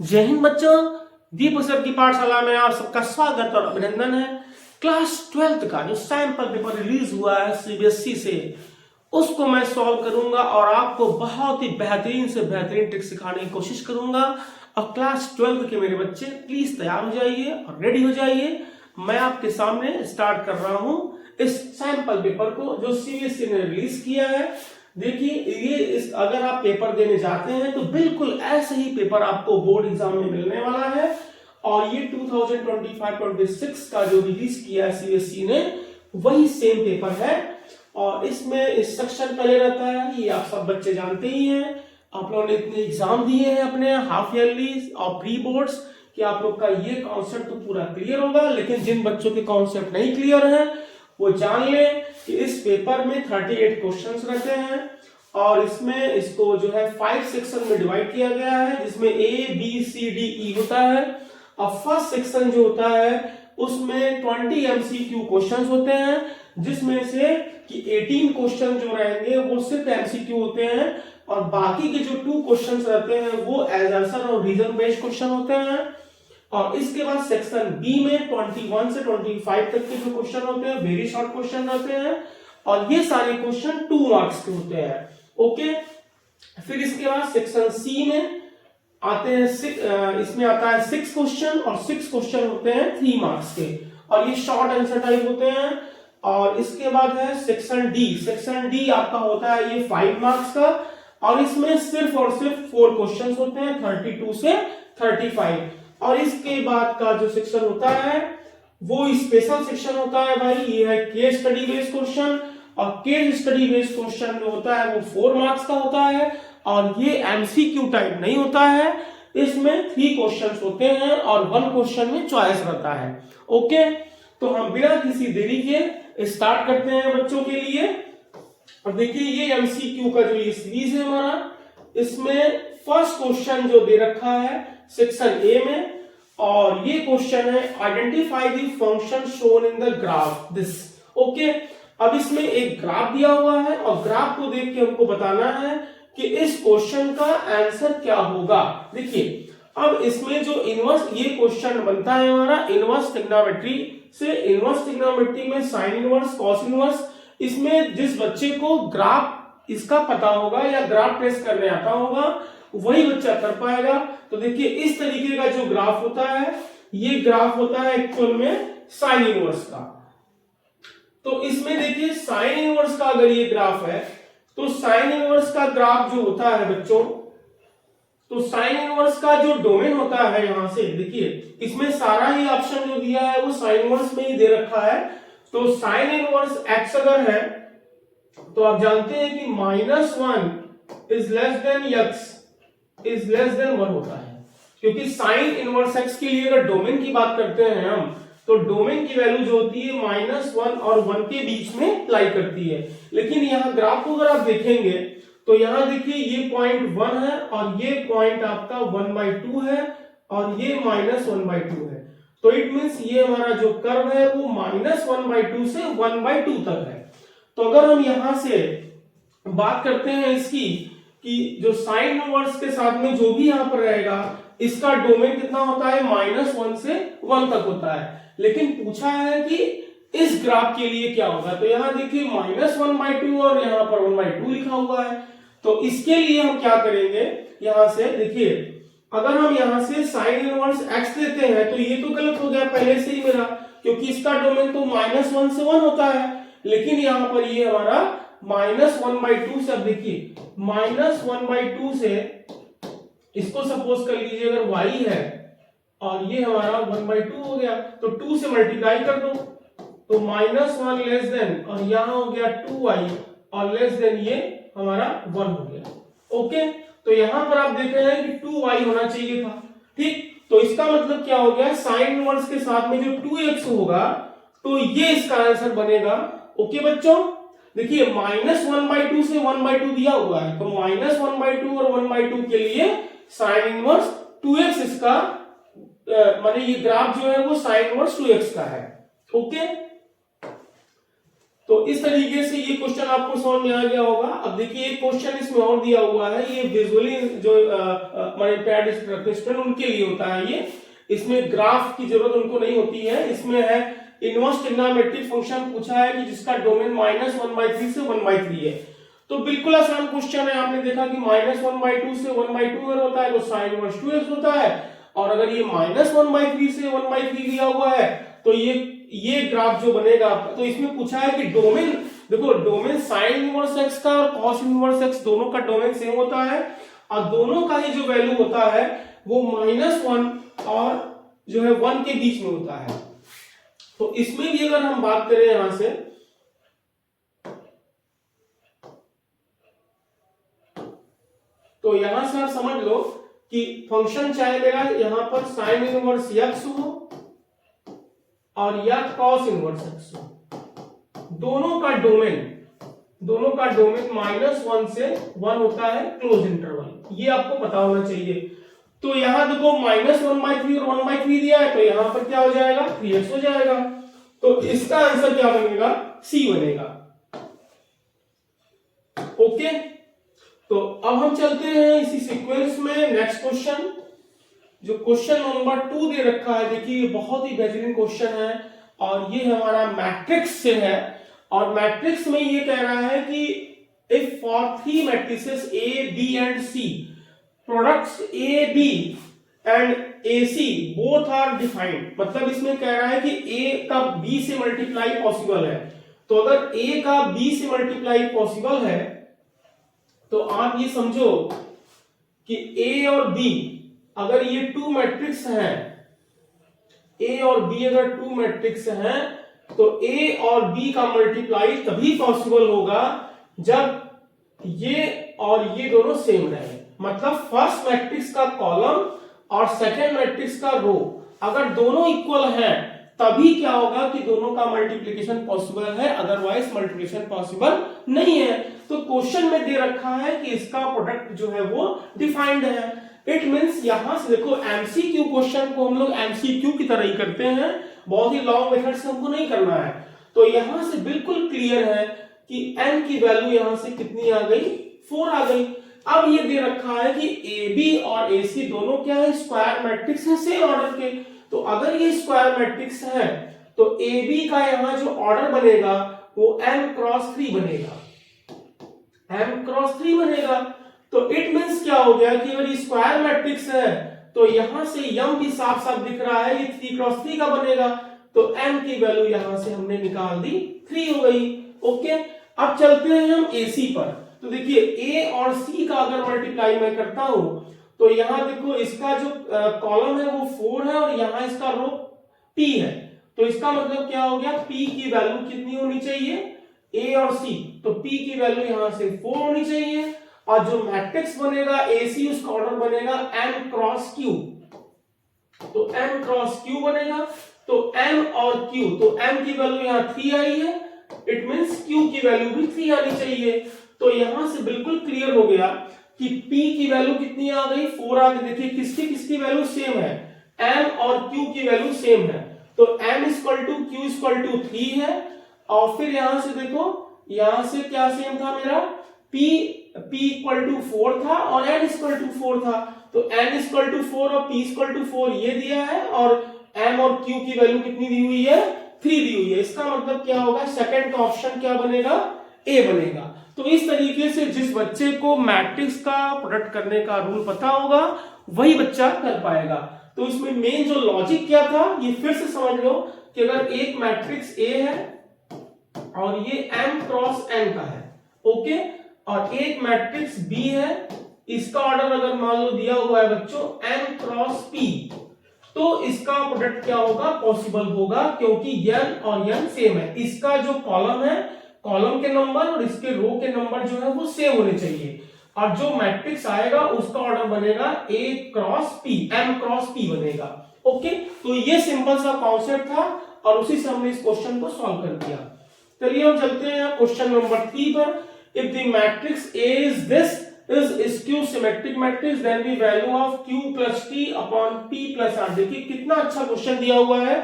जय हिंद बच्चों, दीप सर की पाठशाला में आप सबका स्वागत और अभिनंदन है। क्लास 12th का जो सैंपल पेपर रिलीज हुआ है सीबीएसई से, उसको मैं सॉल्व करूंगा और आपको बहुत ही बेहतरीन से बेहतरीन ट्रिक सिखाने की कोशिश करूंगा। और क्लास 12th के मेरे बच्चे प्लीज तैयार हो जाइए और रेडी हो जाइए। मैं आपके सामने स्टार्ट कर रहा हूं इस सैंपल पेपर को जो सीबीएसई ने रिलीज किया है। देखिए ये अगर आप पेपर देने जाते हैं तो बिल्कुल ऐसे ही पेपर आपको बोर्ड एग्जाम में मिलने वाला है। और ये 2025-26 का जो रिलीज किया है सीबीएसई ने, वही सेम पेपर है। और इसमें इंस्ट्रक्शन पहले रहता है, ये आप सब बच्चे जानते ही हैं। आप लोगों ने इतने एग्जाम दिए हैं अपने हाफ ईयरली और प्री बोर्ड्स कि आप लोग का ये कॉन्सेप्ट तो पूरा क्लियर होगा। लेकिन जिन बच्चों के कॉन्सेप्ट नहीं क्लियर है वो जान लें कि इस पेपर में 38 क्वेश्चंस रहते हैं और इसमें इसको जो है 5 सेक्शन में डिवाइड किया गया है, जिसमें A B C D E होता है। और फर्स्ट सेक्शन जो होता है उसमें 20 एमसीक्यू क्वेश्चंस होते हैं, जिसमें से कि 18 क्वेश्चन जो रहेंगे वो सिर्फ एमसीक्यू होते हैं और बाकी के जो 2 क्वेश्चंस रहते हैं वो एजर्सन और रीजन बेस्ड क्वेश्चन होते हैं। और इसके बाद सेक्शन बी में 21 से 25 तक के जो क्वेश्चन होते हैं वेरी शॉर्ट क्वेश्चन रहते हैं और ये सारे क्वेश्चन 2 मार्क्स के होते हैं। ओके, फिर इसके बाद सेक्शन सी में आते हैं, इसमें आता है 6 क्वेश्चन और 6 क्वेश्चन होते हैं 3 मार्क्स के और ये शॉर्ट आंसर टाइप होते हैं। और इसके बाद है सेक्शन डी। सेक्शन डी आपका होता है ये 5 मार्क्स का और इसमें सिर्फ और सिर्फ 4 क्वेश्चंस होते हैं 32 से 35। और इसके बाद का जो सेक्शन होता है वो स्पेशल सेक्शन होता है भाई, ये है केस स्टडी बेस्ड क्वेश्चन। और केस स्टडी बेस्ड क्वेश्चन जो होता है वो 4 मार्क्स का होता है और ये एमसीक्यू टाइप नहीं होता है। इसमें 3 क्वेश्चंस होते हैं और 1 क्वेश्चन में चॉइस रहता है। ओके, तो हम बिना किसी देरी के स्टार्ट करते हैं बच्चों के लिए। और देखिए ये एमसीक्यू का जो ये सीरीज है हमारा, इसमें फर्स्ट क्वेश्चन जो दे रखा है सेक्शन ए में, और ये क्वेश्चन है identify the function shown in the graph this. Okay, अब इसमें एक ग्राफ दिया हुआ है और ग्राफ को देख के हमको बताना है कि इस क्वेश्चन का आंसर क्या होगा। देखिए अब इसमें जो इनवर्स ये क्वेश्चन बनता है हमारा इनवर्स ट्रिग्नोमेट्री से। इनवर्स ट्रिग्नोमेट्री में साइन इनवर्स, कॉस इनवर्स, इसमें जिस बच्चे को ग्राफ इसका पता होगा या ग्राफ ट्रेस करने आता होगा वही बच्चा कर पाएगा। तो देखिए इस तरीके का जो ग्राफ होता है, ये ग्राफ होता है एक्चुअल में साइन इनवर्स का। तो इसमें देखिए साइन इनवर्स का अगर ये ग्राफ है तो साइन इनवर्स का ग्राफ जो होता है बच्चों, तो साइन इनवर्स का जो डोमेन होता है यहां से देखिए इसमें सारा ही ऑप्शन जो दिया है वो साइन इनवर्स में ही दे रखा है। तो साइन इनवर्स एक्स अगर है तो आप जानते हैं कि -1 is less than x is less than 1 होता है, क्योंकि साइन इनवर्स x के लिए अगर डोमेन की बात करते हैं हम तो डोमेन की वैल्यू जो होती है -1 और 1 के बीच में लाई करती है। लेकिन यहाँ ग्राफ को अगर आप देखेंगे तो यहाँ देखिए ये पॉइंट 1 है और ये पॉइंट आपका 1/2 है और ये -1/2 है। तो इट मींस ये हमारा जो कर्व है वो -1/2 से 1/2 तक है। तो अगर हम यहां से बात करते हैं इसकी कि जो साइन इनवर्स के साथ में जो भी यहां पर रहेगा इसका डोमेन कितना होता है, -1 से 1 तक होता है। लेकिन पूछा है कि इस ग्राफ के लिए क्या होगा, तो यहां देखिए -1/2 और यहां पर 1/2 लिखा हुआ है। तो इसके लिए हम क्या करेंगे, यहां से देखिए अगर हम यहां से साइन इनवर्स x लेते हैं तो ये तो गलत हो गया पहले से ही मेरा, क्योंकि इसका डोमेन तो -1 से 1 होता है। लेकिन यहां पर ये हमारा -1/2 से, अब देखिए -1/2 से इसको सपोज कर लीजिए अगर y है और ये हमारा 1/2 हो गया तो 2 से मल्टीप्लाई कर दो तो -1 लेस देन और यहां हो गया 2y और लेस देन ये हमारा 1 हो गया। ओके, तो यहां पर आप देख रहे हैं कि 2y होना चाहिए था। ठीक, तो इसका मतलब क्या हो गया, साइन इनवर्स के साथ में जो 2x होगा तो ये इसका आंसर बनेगा। ओके बच्चों, देखिए -1/2 से 1/2 दिया हुआ है तो -1/2 और 1/2 के लिए साइन इनवर्स 2x इसका माने ये ग्राफ जो है वो साइन इनवर्स 2x का है। ओके, तो इस तरीके से ये क्वेश्चन आपको समझ में आ गया होगा। अब देखिए एक क्वेश्चन इसमें और दिया हुआ है, ये विजुअली जो हमारे पैड स्टूडेंट उनके लिए होता है ये। इसमें ग्राफ की जरूरत उनको नहीं होती है। इसमें है इनवर्स ट्रिग्नोमेट्रिक फंक्शन पूछा है कि जिसका डोमेन -1/3 से 1/3 है। तो बिल्कुल आसान क्वेश्चन है। आपने देखा कि -1/2 से 1/2 अगर होता है तो sin इनवर्स 2x होता है, और अगर ये -1/3 से 1/3 दिया हुआ है तो ये ग्राफ जो बनेगा आपका, तो इसमें पूछा है कि डोमेन, देखो डोमेन sin इनवर्स x का और cos इनवर्स x दोनों का डोमेन सेम होता है, और दोनों का ही जो वैल्यू होता है वो -1 और जो है 1 के बीच में होता है। तो इसमें भी अगर हम बात करें यहां से, तो यहां से आप समझ लो कि फंक्शन चाहे मेरा यहां पर sin इनवर्स x हो और या cos इनवर्स x हो, दोनों का डोमेन -1 से 1 होता है क्लोज इंटरवल, ये आपको पता होना चाहिए। तो यहां देखो -1/3 और 1/3 दिया है, तो यहां पर क्या हो जाएगा 3x हो जाएगा। तो इसका आंसर क्या बनेगा, C बनेगा। ओके, तो अब हम चलते हैं इसी सीक्वेंस में नेक्स्ट क्वेश्चन, जो क्वेश्चन नंबर 2 दे रखा है। देखिए ये बहुत ही बेहतरीन क्वेश्चन है और ये हमारा मैट्रिक्स से है, और मैट्रिक्स में ये कह रहा है कि if for 3 matrices A, B and C products A, B and AC both are defined, मतलब इसमें कह रहा है कि A का B से मल्टीप्लाई पॉसिबल है। तो अगर A का B से मल्टीप्लाई पॉसिबल है तो आप ये समझो कि A और B अगर ये 2 मैट्रिक्स हैं, A और B अगर 2 मैट्रिक्स हैं, तो A और B का मल्टीप्लाई तभी पॉसिबल होगा जब ये और ये दोनों सेम रहे। मतलब फर्स्ट मैट्रिक्स का कॉलम और सेकंड मैट्रिक्स का रो अगर दोनों इक्वल हैं, तभी क्या होगा कि दोनों का मल्टीप्लिकेशन पॉसिबल है, अदरवाइज मल्टीप्लिकेशन पॉसिबल नहीं है। तो क्वेश्चन में दे रखा है कि इसका प्रोडक्ट जो है वो डिफाइंड है। इट मींस यहां से देखो एमसीक्यू क्वेश्चन को हम लोग एमसीक्यू की तरह ही करते हैं, बहुत ही लॉन्ग मेथड से हमको नहीं करना है। तो यहां से बिल्कुल क्लियर है कि n की वैल्यू यहां से कितनी आ गई, 4 आ गई। अब ये दे रखा है कि AB और AC दोनों क्या है, स्क्वायर मैट्रिक्स है सेम ऑर्डर के। तो अगर ये स्क्वायर मैट्रिक्स है तो AB का यहां जो ऑर्डर बनेगा वो m क्रॉस 3 बनेगा, m क्रॉस 3 बनेगा। तो इट मींस क्या हो गया कि अगर ये स्क्वायर मैट्रिक्स है तो यहां से m भी साफ साफ दिख रहा है, ये 3 क्रॉस 3 का बनेगा। तो m की वैल्यू यहां से हमने निकाल दी, 3 हो गई। ओके, अब चलते हैं हम AC पर। तो देखिए A और C का अगर मल्टीप्लाई मैं करता हूं तो यहां देखो इसका जो कॉलम है वो 4 है और यहां इसका रो P है। तो इसका मतलब क्या हो गया, P की वैल्यू कितनी होनी चाहिए, A और C, तो P की वैल्यू यहां से 4 होनी चाहिए। और जो मैट्रिक्स बनेगा AC उसका ऑर्डर बनेगा m क्रॉस q, तो m क्रॉस q बनेगा। तो m और q, तो m की वैल्यू यहां 3 आई है, इट मींस q की वैल्यू भी 3 आनी चाहिए। तो यहां से बिल्कुल क्लियर हो गया कि p की वैल्यू कितनी आ गई, 4 आ गई। देखिए किसकी किसकी वैल्यू सेम है, m और q की वैल्यू सेम है। तो m = q = 3 है। और फिर यहां से देखो, यहां से क्या सेम था मेरा, p = 4 था और n = 4 था। तो n = 4 और p = 4 ये दिया है, और m और q की वैल्यू कितनी दी हुई है, 3 दी हुई है। इसका मतलब क्या होगा, सेकंड का ऑप्शन क्या बनेगा, A बनेगा। तो इस तरीके से जिस बच्चे को मैट्रिक्स का प्रोडक्ट करने का रूल पता होगा वही बच्चा कर पाएगा। तो इसमें मेन जो लॉजिक क्या था ये फिर से समझ लो कि अगर एक मैट्रिक्स A है और ये m क्रॉस n का है, ओके, और एक मैट्रिक्स B है, इसका ऑर्डर अगर मान लो दिया हुआ है बच्चों m क्रॉस p, तो इसका प्रोडक्ट क्या होगा, पॉसिबल होगा, क्योंकि n और n सेम है। इसका जो कॉलम है, कॉलम के नंबर और इसके रो के नंबर जो है वो सेम होने चाहिए, और जो मैट्रिक्स आएगा उसका ऑर्डर बनेगा A cross P, M cross P बनेगा। ओके, तो ये सिंपल सा कॉन्सेप्ट था और उसी से हमने इस क्वेश्चन को सॉल्व कर दिया। चलिए हम चलते हैं क्वेश्चन नंबर 3 पर। If the matrix A is this is skew symmetric matrix then the value of Q plus T upon P plus R। देखिए कितना अच्छा क्वेश्चन दिया हुआ है।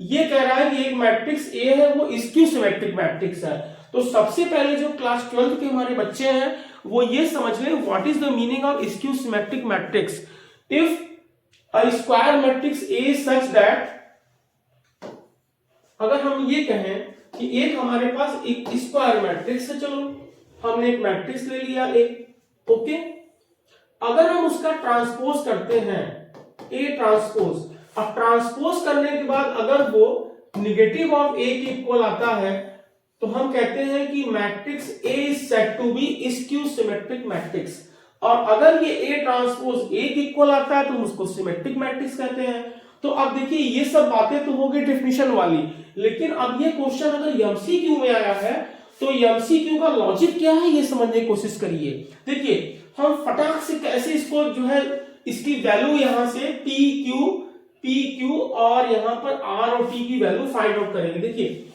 ये कह रहा है कि एक मैट्रिक्स ए है वो स्क्यू सिमेट्रिक मैट्रिक्स है। तो सबसे पहले जो क्लास 12 के हमारे बच्चे हैं वो ये समझ लें what is the meaning of skew symmetric matrix. If a square matrix A is such that, अगर हम ये कहें कि एक हमारे पास एक स्क्वायर मैट्रिक्स है, चलो हमने एक मैट्रिक्स ले लिया ए, ओके, अगर हम उसका ट्रांसपोज करते हैं ए ट्रांसपोज, अब ट्रांसपोज करने के बाद अगर वो निगेटिव ऑफ ए के इक्वल आता है तो हम कहते हैं कि matrix A is said to be skew symmetric matrix. और अगर ये ए ट्रांसपोज ए के इक्वल आता है तो हम उसको सिमेट्रिक मैट्रिक्स कहते हैं। तो अब देखिए ये सब बातें तो हो गई डेफिनेशन वाली, लेकिन अब ये क्वेश्चन अगर एमसीक्यू में आया है तो एमसीक्यू का लॉजिक क्या है ये समझने की कोशिश करिए। देखिए हम फटाक से कैसे इसको जो है इसकी वैल्यू यहां से पी क्यू और यहां पर आर और टी की वैल्यू फाइंड आउट करेंगे। देखिए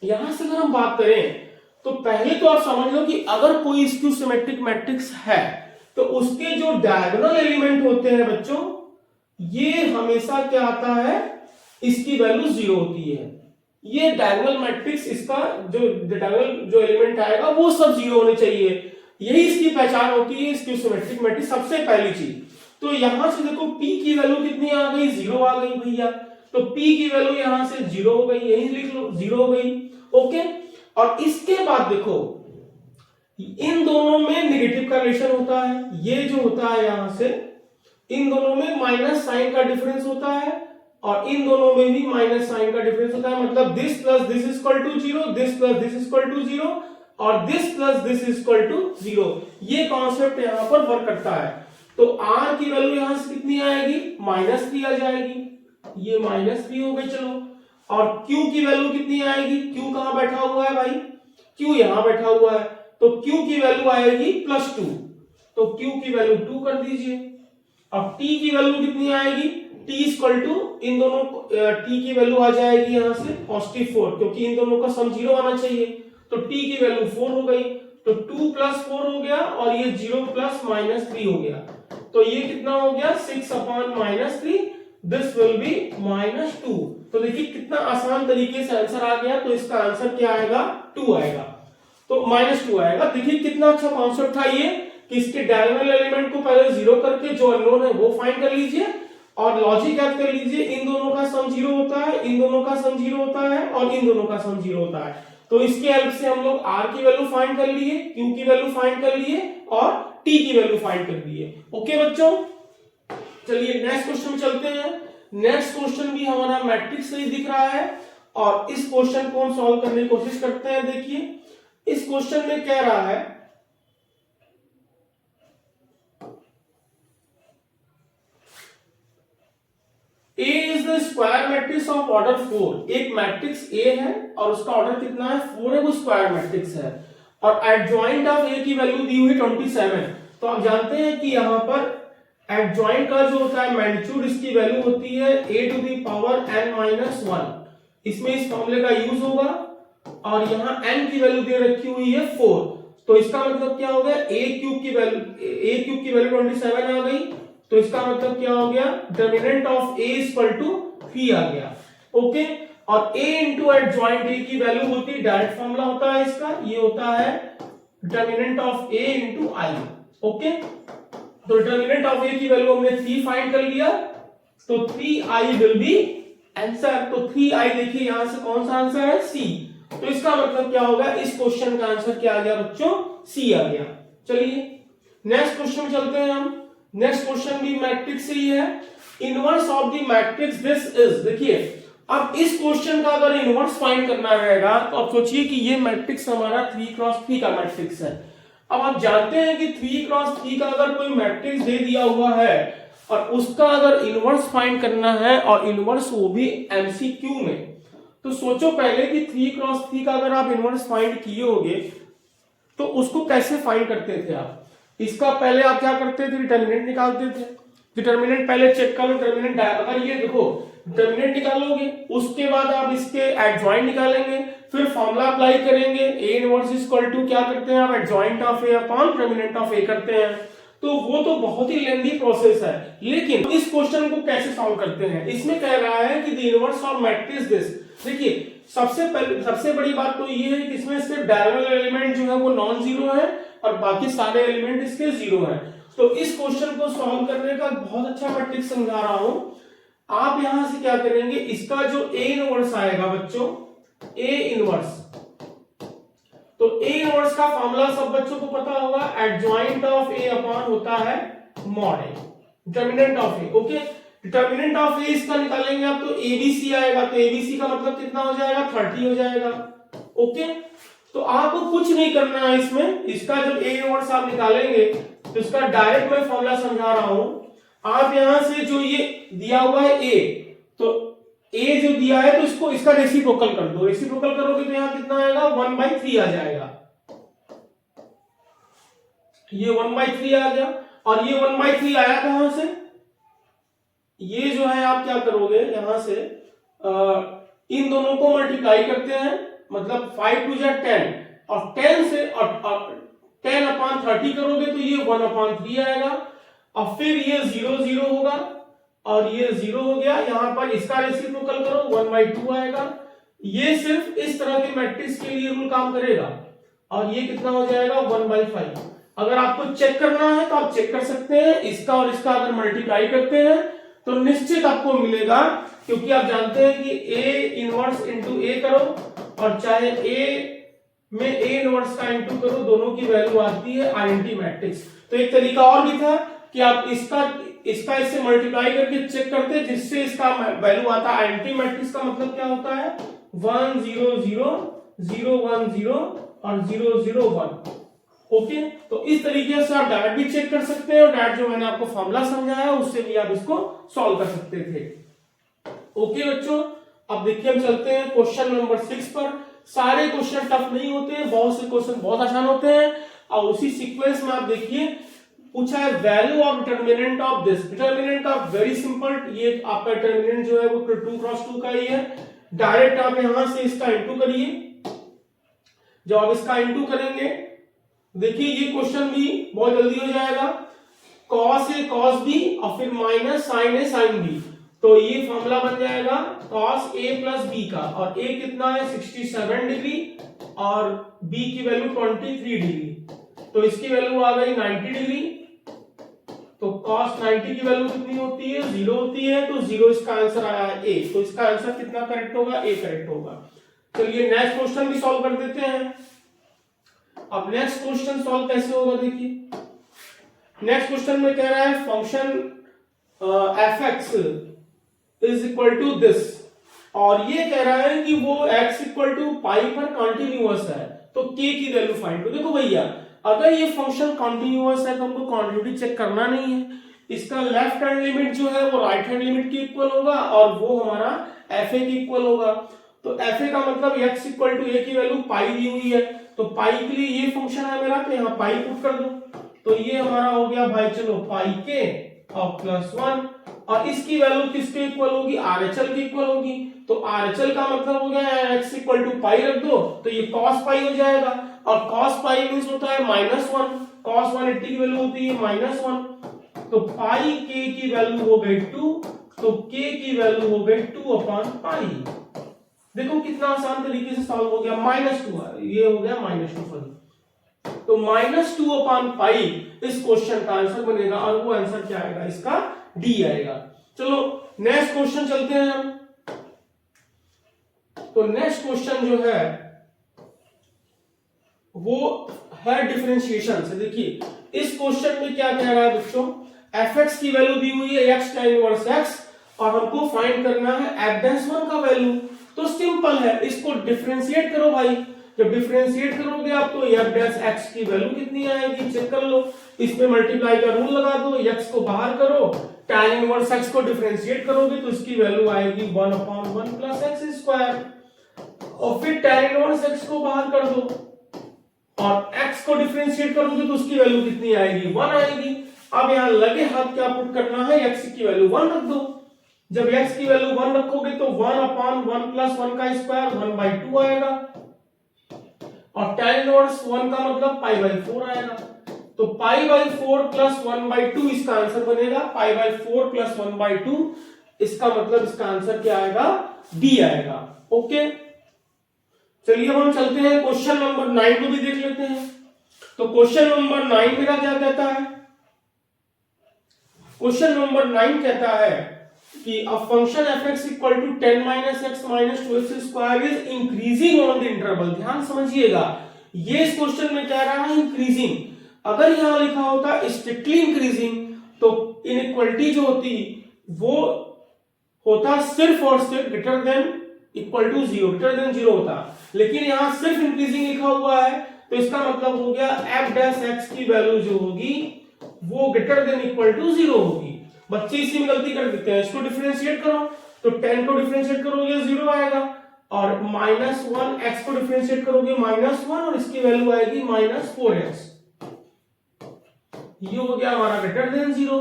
यहां से अगर हम बात करें तो पहले तो आप समझ लो कि अगर कोई स्क्यू सिमेट्रिक मैट्रिक्स है तो उसके जो डायगोनल एलिमेंट होते हैं बच्चों, ये हमेशा क्या आता है, इसकी वैल्यू 0 होती है। ये डायगोनल मैट्रिक्स, इसका जो डायगोनल जो एलिमेंट आएगा वो सब 0 होने चाहिए। यही इसकी पहचान होती है स्क्यू सिमेट्रिक मैट्रिक्स, सबसे पहली चीज। तो यहां से देखो p की वैल्यू कितनी आ गई, 0 आ गई भैया। तो p की वैल्यू यहां से 0 हो गई, यही लिख लो 0 हो गई, ओके। और इसके बाद देखो इन दोनों में नेगेटिव का रिलेशन होता है, ये जो होता है यहां से इन दोनों में माइनस साइन का डिफरेंस होता है और इन दोनों में भी माइनस साइन का डिफरेंस होता है। मतलब this plus this is equal to 0, this plus this is equal to 0 और this plus this is equal to 0। ये कॉन्सेप्ट यहां पर वर्क करता है। तो r की वैल्यू यहां से कितनी आएगी, -3 आ जाएगी, ये -3 हो गई, चलो। और q की वैल्यू कितनी आएगी, q कहां बैठा हुआ है भाई, q यहां बैठा हुआ है, तो q की वैल्यू आएगी +2, तो q की वैल्यू 2 कर दीजिए। अब t की वैल्यू कितनी आएगी, t इक्वल टू इन दोनों t की वैल्यू आ जाएगी यहां से +4, क्योंकि इन दोनों का सम 0 आना चाहिए। तो t की वैल्यू 4 हो गई, तो 2 + 4 हो गया और ये 0 + -3 हो गया। तो ये कितना हो गया, 6/-3, दिस विल बी -2। तो देखिए कितना आसान तरीके से आंसर आ गया। तो इसका आंसर क्या आएगा, 2 आएगा, तो -2 आएगा। देखिए कितना अच्छा कॉन्सेप्ट था ये कि इसके डायगोनल एलिमेंट को पहले 0 करके जो अननोन है वो फाइंड कर लीजिए और लॉजिक याद कर लीजिए, इन दोनों का सम 0 होता है, इन दोनों का सम 0 होता है और इन दोनों का सम 0 होता है। तो इसके हेल्प से हम लोग r की वैल्यू फाइंड कर लिए, q की वैल्यू फाइंड कर लिए और t की वैल्यू फाइंड कर लिए। ओके बच्चों, चलिए नेक्स्ट क्वेश्चन में चलते हैं। नेक्स्ट क्वेश्चन भी हमारा मैट्रिक्स से ही दिख रहा है और इस क्वेश्चन को हम सॉल्व करने की कोशिश करते हैं। देखिए इस क्वेश्चन में कह रहा है A is the square matrix of order 4। एक मैट्रिक्स A है और उसका ऑर्डर कितना है, 4 है, वो स्क्वायर मैट्रिक्स है और एडजॉइंट ऑफ A की वैल्यू दी हुई 27। तो आप जानते हैं कि यहां पर एडजॉइंट का जो होता है मैग्नीट्यूड, इसकी वैल्यू होती है a⁻n-1। इसमें इस फॉर्मूले का यूज होगा और यहाँ n की वैल्यू दे रखी हुई है 4। तो इसका मतलब क्या हो गया, a³ की वैल्यू 27 आ गई। तो इसका मतलब क्या हो गया, डिटरमिनेंट ऑफ a = 3 आ गया, ओके। और a इंटू एडजॉइंट a की वैल्यू होती है, डायरेक्ट फॉर्मूला होता है इसका, ये होता है determinant of a into i, okay. तो डिटरमिनेंट ऑफ a की वैल्यू हमने 3 फाइंड कर लिया, तो 3i विल बी आंसर। तो 3i देखिए यहां से कौन सा आंसर है, c। तो इसका मतलब क्या होगा, इस क्वेश्चन का आंसर क्या आ गया बच्चों, c आ गया। चलिए नेक्स्ट क्वेश्चन में चलते हैं हम। नेक्स्ट क्वेश्चन भी मैट्रिक्स से ही है। Inverse of the matrix this is. देखिए अब इस क्वेश्चन का अगर इनवर्स फाइंड करना रहेगा तो आप सोचिए कि ये मैट्रिक्स हमारा 3x3 का मैट्रिक्स है। अब आप जानते हैं कि 3x3 का अगर कोई मैट्रिक्स दे दिया हुआ है और उसका अगर इनवर्स फाइंड करना है और इनवर्स वो भी एमसीक्यू में, तो सोचो पहले कि 3x3 का अगर आप इनवर्स फाइंड किए होगे तो उसको कैसे फाइंड करते थे आप। इसका पहले आप क्या करते थे, डिटरमिनेंट निकालते थे। डिटरमिनेंट पहले चेक कर लो, डिटरमिनेंट अगर ये देखो डिटरमिनेंट निकालोगे उसके बाद आप इसके एडजॉइंट निकालेंगे, फिर फॉर्मूला अप्लाई करेंगे, a इनवर्स इक्वल टू क्या करते हैं आप, adjoint of a upon determinant of a करते हैं। तो वो तो बहुत ही लेंदी प्रोसेस है। लेकिन इस क्वेश्चन को कैसे सॉल्व करते हैं, इसमें कह रहा है कि the inverse of matrix this. देखिए सबसे बड़ी बात तो ये है कि इसमें सिर्फ डायगोनल एलिमेंट जो है वो नॉन जीरो है और बाकी सारे एलिमेंट इसके जीरो है। तो इस क्वेश्चन को सॉल्व करने का बहुत अच्छा मैं ट्रिक समझा रहा हूं। आप यहां से क्या करेंगे, इसका जो ए इनवर्स आएगा बच्चों, ए इनवर्स, तो ए इनवर्स का फॉर्मूला सब बच्चों को पता होगा, एडजॉइंट ऑफ ए अपॉन होता है mod A, determinant of A. Okay, determinant of A इसका निकालेंगे आप तो एबीसी आएगा, तो एबीसी का मतलब कितना हो जाएगा, 30 हो जाएगा। ओके, तो आपको कुछ नहीं करना है इसमें, इसका जब ए इनवर्स आप निकालेंगे तो इसका डायरेक्ट मैं फॉर्मूला समझा रहा हूं। आप यहां से जो ये दिया हुआ है ए, तो ए जो दिया है तो इसको इसका रेसिप्रोकल कर दो, रेसिप्रोकल करोगे तो यहां कितना आएगा, 1/3 आ जाएगा। ये 1/3 आ गया, और ये 1/3 आया कहां से, ये जो है आप क्या करोगे यहां से इन दोनों को मल्टीप्लाई करते हैं, मतलब 5 2 जा 10 और 10 से 10/30 करोगे तो ये 1/3 आएगा, और फिर ये 0 0 होगा और ये 0 हो गया। यहां पर इसका रेसिप्रोकल करो, 1/2 आएगा। ये सिर्फ इस तरह के मैट्रिक्स के लिए रूल काम करेगा, और ये कितना हो जाएगा, 1/5। अगर आपको चेक करना है तो आप चेक कर सकते हैं, इसका और इसका अगर मल्टीप्लाई करते हैं तो निश्चित आपको मिलेगा, क्योंकि आप जानते हैं कि ए इनवर्स इंटू ए करो और चाहे ए में ए इनवर्स का इंटू करो, दोनों की वैल्यू आती है आइडेंटिटी मैट्रिक्स। तो एक तरीका और भी था कि आप इसका इससे मल्टीप्लाई करके चेक करते, जिससे इसका वैल्यू आता है आइडेंटिटी मैट्रिक्स का मतलब क्या होता है, 1 0 0 0 1 0 और 0 0 1। ओके, तो इस तरीके से आप डायरेक्ट भी चेक कर सकते हैं, और डायरेक्ट जो मैंने आपको फॉर्मूला समझाया उससे भी आप इसको सॉल्व कर सकते थे। ओके बच्चों, अब देखिए हम चलते हैं क्वेश्चन नंबर 6 पर। सारे क्वेश्चन टफ नहीं होते हैं, बहुत से क्वेश्चन बहुत आसान होते हैं, और उसी सीक्वेंस में आप देखिए पूछा है value of determinant of this. Determinant of very simple, ये आपका डिटर्मिनेंट जो है वो 2x2 का ही है। डायरेक्ट आप यहां से इसका इंटू करिए, जब आप इसका इंटू करेंगे देखिए ये क्वेश्चन भी बहुत जल्दी हो जाएगा, cos a cos b और फिर minus sin a sin b, तो ये फॉर्मूला बन जाएगा cos a प्लस b का, और a कितना है 67 डिग्री और b की वैल्यू 23 डिग्री, तो इसकी वैल्यू आ गई 90 डिग्री। तो cos 90 की वैल्यू कितनी होती है, 0 होती है, तो 0 इसका आंसर आया है a, तो इसका आंसर कितना करेक्ट होगा, a करेक्ट होगा। चलिए नेक्स्ट क्वेश्चन भी सॉल्व कर देते हैं। अब नेक्स्ट क्वेश्चन सॉल्व कैसे होगा, देखिए नेक्स्ट क्वेश्चन में कह रहा है function fx is equal to this, और ये कह रहा है कि वो x इक्वल टू पाई पर कॉन्टिन्यूअस है, तो k की वैल्यू फाइंड करो। देखो भैया, अगर ये फंक्शन कॉन्टिन्यूअस है तो हमको कॉन्टिन्यूटी चेक करना नहीं है, इसका लेफ्ट हैंड लिमिट जो है वो राइट हैंड लिमिट के इक्वल होगा, और वो हमारा fa के इक्वल होगा। तो fa का मतलब x इक्वल टू a की वैल्यू पाई दी हुई है, तो पाई के लिए ये फंक्शन है मेरा, तो यहाँ पाई पुट कर दो, तो ये हमारा हो गया भाई चलो पाई के और +1, और इसकी वैल्यू किसके इक्वल होगी, RHL के इक्वल होगी, तो RHL का मतलब हो गया x इक्वल टू पाई रख दो, तो ये cos पाई हो जाएगा, और cos पाई मींस होता है -1, cos 180 की वैल्यू होती है -1, तो पाई k की वैल्यू हो गई 2, तो k की वैल्यू हो गई 2/पाई। देखो कितना आसान तरीके से सॉल्व हो गया, -2 ये हो गया -2 सॉरी, तो -2/पाई इस क्वेश्चन का आंसर बनेगा, और वो आंसर क्या आएगा, इसका डी आएगा। चलो नेक्स्ट क्वेश्चन चलते हैं हम। तो नेक्स्ट क्वेश्चन जो है वो है डिफरेंशिएशन से। देखिए इस क्वेश्चन में क्या कह रहा है बच्चों, fx की वैल्यू दी हुई है x tan इनवर्स x, और हमको फाइंड करना है f'1 का वैल्यू। तो सिंपल है, इसको डिफरेंशिएट करो भाई, जब डिफरेंशिएट करोगे आप तो f' की वैल्यू कितनी आएगी चेक कर लो, इसमें मल्टीप्लाई का रूल लगा दो, x को बाहर करो, tan इनवर्स x को डिफरेंशिएट करोगे तो इसकी वैल्यू आएगी 1/1 प्लस x स्क्वायर, और फिर tan इनवर्स x को बाहर कर दो और x को डिफरेंशिएट करोगे तो उसकी वैल्यू कितनी आएगी, 1 आएगी। अब यहाँ लगे हाथ क्या पुट करना है, x की वैल्यू 1 रख दो, जब x की वैल्यू 1 रखोगे तो 1/1 प्लस 1 का स्क्वायर 1/2 आएगा, और tan इनवर्स 1 का मतलब π/4 आएगा, तो पाई बाई 4 प्लस 1/2 इसका आंसर बनेगा। पाई बाई 4 प्लस 1/2, इसका मतलब इसका आंसर क्या आएगा? डी आएगा। ओके, चलिए अब हम चलते हैं क्वेश्चन नंबर 9 को भी देख लेते हैं। तो क्वेश्चन नंबर 9 मेरा क्या कहता है? क्वेश्चन नंबर 9 कहता है कि a function f(x) equal to 10 - x - 2x² is increasing on the interval. ध्यान समझिएगा, ये इस क्वेश्चन में कह रहा है इंक्रीजिंग। अगर यहां लिखा होता स्ट्रिक्टली इंक्रीजिंग तो इनइक्वालिटी जो होती वो होता सिर्फ और सिर्फ greater than equal to 0, greater than 0 होता, लेकिन यहां सिर्फ इंक्रीजिंग लिखा हुआ है तो इसका मतलब हो गया f' की वैल्यू जो होगी वो ग्रेटर देन इक्वल टू 0 होगी। बच्चे इसी में गलती कर देते हैं। इसको डिफरेंशिएट करो तो 10 को डिफरेंशिएट करोगे 0 आएगा, और -1 x को डिफरेंशिएट करोगे -1 और इसकी वैल्यू आएगी -4x। ये हो गया हमारा ग्रेटर देन 0।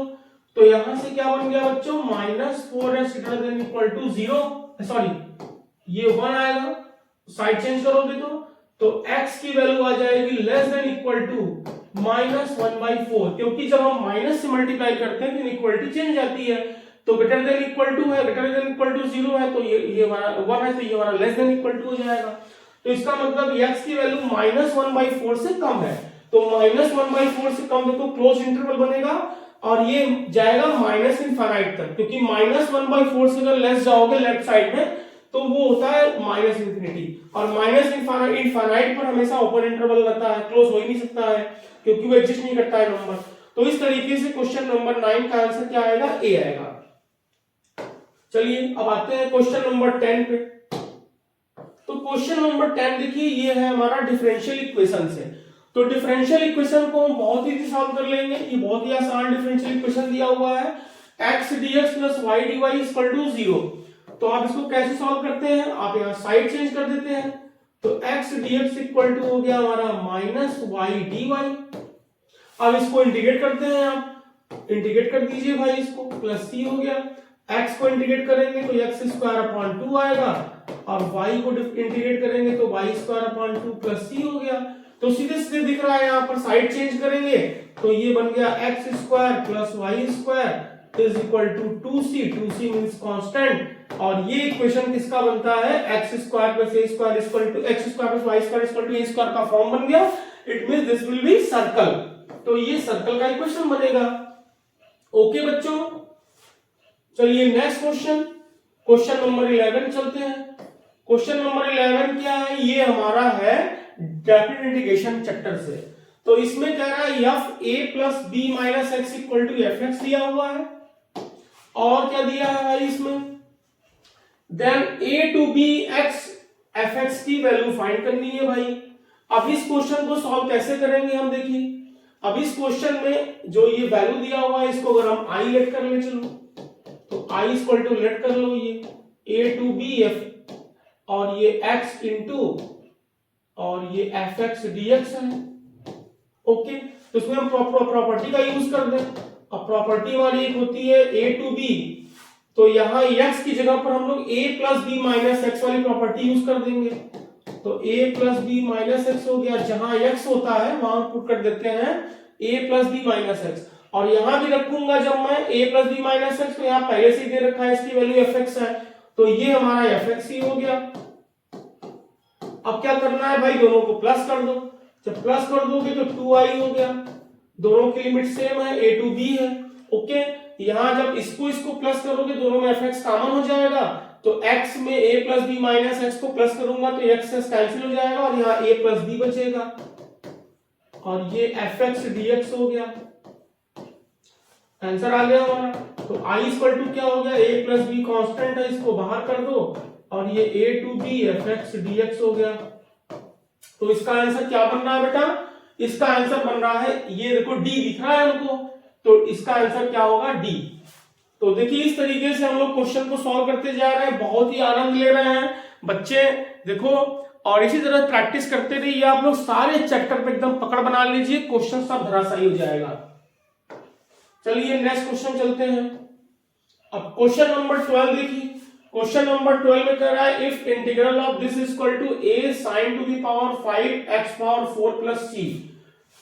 तो यहां से क्या बन गया बच्चों? -4x greater than equal to 0, sorry ये 1 आएगा, साइड चेंज करोगे तो x की वैल्यू आ जाएगी लेस देन इक्वल टू -1/4, क्योंकि जब हम माइनस से मल्टीप्लाई करते हैं तो इनइक्वालिटी चेंज जाती है। तो ग्रेटर देन इक्वल टू है, ग्रेटर देन इक्वल टू 0 है, तो ये हमारा 1 है, तो ये हमारा लेस देन इक्वल टू हो जाएगा। तो इसका मतलब x की वैल्यू -1/4 से कम है। तो -1/4 से कम देखो क्लोज इंटरवल बनेगा और ये जाएगा माइनस इनफाइनाइट तक, क्योंकि -1/4 से अगर लेस जाओगे लेफ्ट साइड में तो वो होता है -∞, और इनफाइनाइट पर हमेशा ओपन इंटरवल रहता है, क्लोज हो ही नहीं सकता है क्योंकि वो एग्जिस्ट नहीं करता है नंबर। तो इस तरीके से क्वेश्चन नंबर 9 का आंसर क्या आएगा? ए आएगा। चलिए अब आते हैं क्वेश्चन नंबर 10 पे। तो क्वेश्चन नंबर 10 देखिए, ये है हमारा डिफरेंशियल इक्वेशन से। तो डिफरेंशियल इक्वेशन को हम बहुत ही सॉल्व कर लेंगे। ये बहुत ही आसान डिफरेंशियल इक्वेशन दिया हुआ है, x dx + y dy = 0। तो आप इसको कैसे सॉल्व करते हैं? आप यहाँ साइड चेंज कर देते हैं, तो x dx = हो गया हमारा -y dy। अब इसको इंटीग्रेट करते हैं, आप इंटीग्रेट कर दीजिए भाई, इसको प्लस c हो गया। x को इंटीग्रेट करेंगे तो x² / 2 आएगा, और y को इंटीग्रेट करेंगे तो y² / 2 + c हो गया। तो सीधे सीधे दिख रहा है, यहाँ पर साइड चेंज करेंगे तो ये बन गया x² + y² = 2c। 2c means constant, और ये इक्वेशन किसका बनता है? x² + a² = x² + y² = a² का फॉर्म बन गया। It means this will be circle. तो ये सर्कल का इक्वेशन बनेगा। ओके बच्चों, चलिए नेक्स्ट क्वेश्चन, क्वेश्चन नंबर 11 चलते हैं। क्वेश्चन नंबर 11 क्या है? ये हमारा है रैपिड इंटीग्रेशन चैप्टर से। तो इसमें कह रहा है f(a + b - x) = fx दिया हुआ है, और क्या दिया है भाई इसमें? Then a to b x fx की वैल्यू फाइंड करनी है भाई। अब इस क्वेश्चन को सॉल्व कैसे करेंगे हम देखिए। अब इस क्वेश्चन में जो ये वैल्यू दिया हुआ है, इसको अगर हम i लेट कर ले, चलो तो i = लेट कर लो ये a to b f, और ये x इंटू और ये fx dx है। ओके, तो इसमें हम प्रॉपर्टी का यूज कर दें। अब प्रॉपर्टी हमारी एक होती है a to b, तो यहां x की जगह पर हम लोग a + b - x वाली प्रॉपर्टी यूज कर देंगे। तो a + b - x हो गया, जहां x होता है वहां पुट कर देते हैं a + b - x, और यहां भी रखूंगा जब मैं a + b - x, तो यहां पहले से ही दे रखा है इसकी वैल्यू fx है, तो ये हमारा fx ही हो गया। अब क्या करना है भाई? दोनों को प्लस कर दो। जब प्लस कर दोगे तो 2i हो गया, दोनों की लिमिट सेम है, a to b है। ओके, यहां जब इसको प्लस करोगे दोनों में fx कॉमन हो जाएगा, तो x में a + b - x को प्लस करूंगा तो x कैंसिल हो जाएगा, और यहाँ a + b बचेगा, और ये fx dx हो गया। आंसर आ गया हमारा। तो i = क्या हो गया? a + b कांस्टेंट है, इसको बाहर कर दो, और ये a to b fx dx हो गया। तो इसका आंसर क्या बन रहा है बेटा? इसका आंसर बन रहा है, ये देखो d दिख रहा है हमको, तो इसका आंसर क्या होगा? d। तो देखिए इस तरीके से हम लोग क्वेश्चन को सॉल्व करते जा रहे हैं, बहुत ही आनंद ले रहे हैं बच्चे, देखो। और इसी तरह प्रैक्टिस करते रहिए आप लोग, सारे चैप्टर पे एकदम पकड़ बना लीजिए, क्वेश्चन सब धराशायी हो जाएगा। चलिए नेक्स्ट क्वेश्चन चलते हैं। अब क्वेश्चन नंबर 12 देखिए। क्वेश्चन नंबर 12 में कह रहा है if integral of this is equal to a sin to the power 5 x power 4 plus c।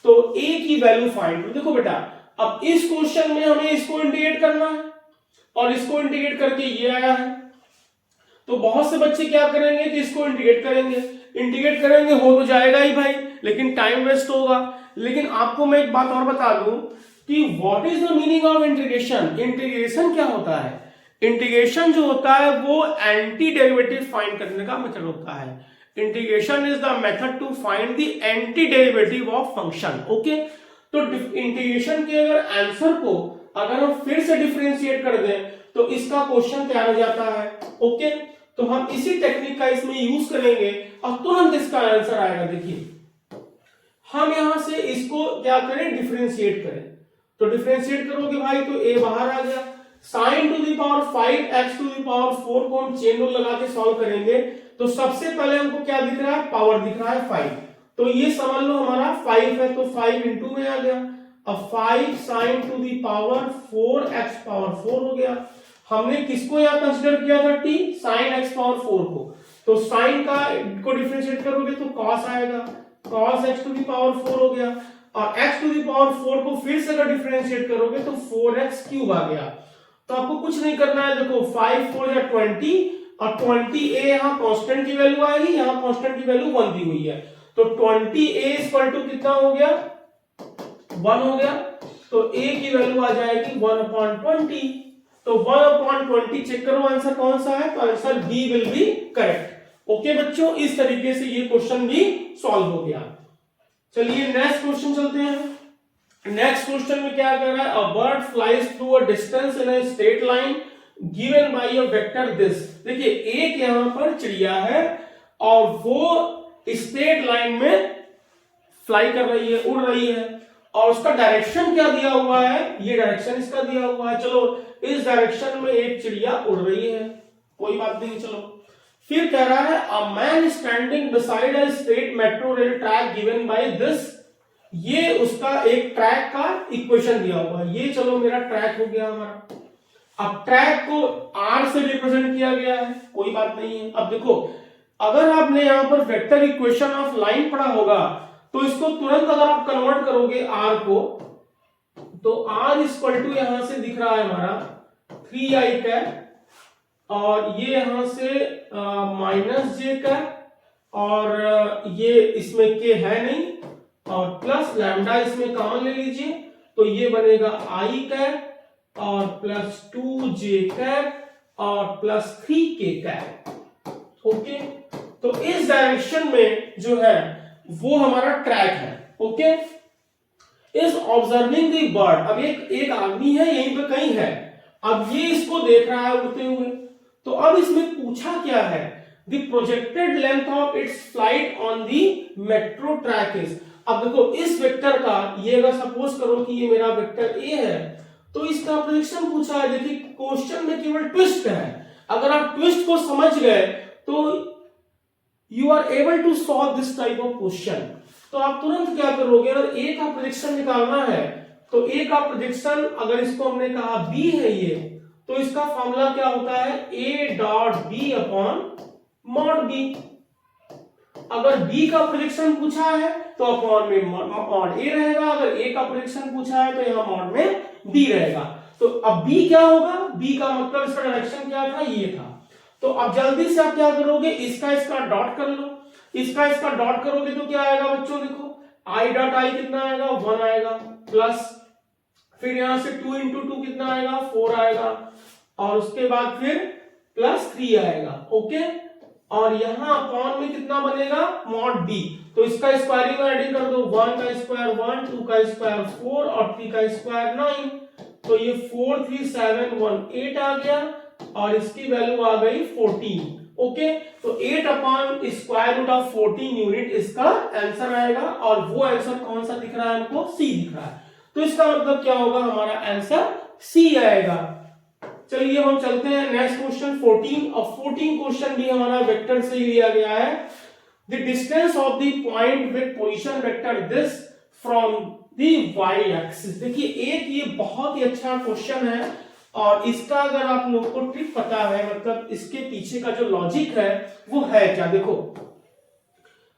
तो ए की वैल्यू फाइंड करो। देखो बेटा, अब इस क्वेश्चन में हमें इसको इंटीग्रेट करना है और इसको इंटीग्रेट करके ये आया है, तो बहुत से बच्चे क्या करेंगे कि इसको इंटीग्रेट करेंगे हो तो जाएगा ही भाई, लेकिन टाइम वेस्ट होगा। लेकिन आपको मैं एक बात और बता दूं कि what is the meaning of integration. Integration क्या होता है? इंटीग्रेशन जो होता है वो एंटी डेरिवेटिव फाइंड करने का मेथड होता है। Integration is the method to find the anti derivative of function. Okay, तो इंटीग्रेशन के अगर आंसर को अगर हम फिर से डिफरेंशिएट कर दें तो इसका क्वेश्चन तैयार हो जाता है। ओके, तो हम इसी टेक्निक का इसमें यूज करेंगे और तुरंत इसका आंसर आएगा। देखिए, हम यहां से इसको क्या करें, डिफरेंशिएट करें। तो डिफरेंशिएट करोगे भाई तो a बाहर आ गया, sin to the power 5 x to the power 4 को हम चेन रूल लगा के सॉल्व करेंगे तो सबसे पहले हमको क्या दिख रहा है, पावर दिख रहा है 5। तो ये समझ लो हमारा 5 है तो 5 इंटू में आ गया। अब 5 sin to the power 4 x power 4 हो गया। हमने किसको यहां कंसीडर किया था, t sin x पावर 4 को, तो sin का को डिफरेंशिएट करोगे तो cos आएगा, cos x to the power 4 हो गया। और x टू द पावर 4 को फिर से अगर डिफरेंशिएट करोगे तो 4x क्यूब आ गया। तो आपको कुछ नहीं करना है, देखो 5 4 या 20 और 20a यहाँ कांस्टेंट की वैल्यू आएगी, यहाँ कांस्टेंट की वैल्यू 1 दी हुई है, तो 20a इक्वल टू कितना हो गया, 1 हो गया। तो a की वैल्यू आ जाएगी 1/20। तो 1/20 चेक करो आंसर कौन सा है, तो answer B will be correct. Okay बच्चों, इस तरीके से ये क्वेश्चन भी सॉल्व हो गया। चलिए नेक्स्ट क्वेश्चन चलते हैं। नेक्स्ट क्वेश्चन में क्या कर रहा है, a bird flies through a distance in a straight line given by a vector this. देखिए, एक यहां पर चिड़िया है और वो स्ट्रेट लाइन में फ्लाई कर रही है, उड़ रही है, और उसका डायरेक्शन क्या दिया हुआ है, ये डायरेक्शन इसका दिया हुआ है। चलो इस डायरेक्शन में एक चिड़िया उड़ रही है, कोई बात नहीं। चलो फिर कह रहा है a man standing beside a straight metro rail track given by this. ये उसका एक ट्रैक का इक्वेशन दिया हुआ है। ये चलो मेरा ट्रैक हो गया हमारा। अब ट्रैक को r से रिप्रेजेंट किया गया है, कोई बात नहीं है। अब देखो, अगर आपने यहां पर वेक्टर इक्वेशन ऑफ लाइन पढ़ा होगा तो इसको तुरंत अगर आप कन्वर्ट करोगे r को, तो r इक्वल टू यहां से दिख रहा है हमारा 3i कैप, और ये यहां से -j कैप, और ये इसमें k है नहीं, और प्लस लैम्डा इसमें कॉमन ले लीजिए, तो ये बनेगा i कैप और प्लस 2j कैप और प्लस 3k कैप। ओके, तो इस डायरेक्शन में जो है वो हमारा ट्रैक है। Okay, is observing the bird. अब एक आदमी है यहीं पे कहीं है, अब ये इसको देख रहा है उड़ते हुए। तो अब इसमें पूछा क्या है, the projected length of its flight on the metro track is. अब देखो, इस वेक्टर का, ये अगर सपोज करो कि ये मेरा वेक्टर ए है, तो इसका प्रोजेक्शन पूछा है। देखिए, क्वेश्चन में केवल ट्विस्ट है, अगर आप ट्विस्ट को समझ गए तो you are able to solve this type of question. तो आप तुरंत क्या करोगे, अगर ए का प्रोजेक्शन निकालना है तो ए का प्रोजेक्शन, अगर इसको हमने कहा बी है ये, तो इसका फॉर्मूला क्या होता है, A dot B upon mod B. अगर b का प्रोजेक्शन पूछा है तो अपॉन में मॉड a रहेगा, अगर a का प्रोजेक्शन पूछा है तो यहां मॉड में b रहेगा। तो अब b क्या होगा, b का मतलब इसका डायरेक्शन क्या था, ये था। तो अब जल्दी से आप क्या करोगे, इसका डॉट कर लो, इसका डॉट करोगे तो क्या आएगा बच्चों, देखो i डॉट i कितना आएगा, 1 आएगा, प्लस फिर यहां से 2 इंटू 2 कितना आएगा, 4 आएगा, और उसके बाद फिर प्लस 3 आएगा। ओके, और यहां अपॉन में कितना बनेगा, मॉड b। तो इसका स्क्वायरिंग एडिंग कर दो, 1 का स्क्वायर 1, 2 का स्क्वायर 4 और 3 का स्क्वायर 9। तो ये 4 3 7 1 8 आ गया, और इसकी वैल्यू आ गई 14। ओके, तो 8 upon square root of 14 unit इसका आंसर आएगा, और वो आंसर कौन सा दिख रहा है हमको, सी दिख रहा है। तो इसका मतलब क्या होगा, हमारा आंसर सी आएगा। चलिए हम चलते हैं नेक्स्ट क्वेश्चन 14, और 14 क्वेश्चन भी हमारा वेक्टर से ही लिया गया है। The distance of the point with position vector this from the Y axis. देखिए, एक ये बहुत ही अच्छा क्वेश्चन है, और इसका अगर आप लोगों को ट्रिक पता है, मतलब इसके पीछे का जो लॉजिक है वो है क्या, देखो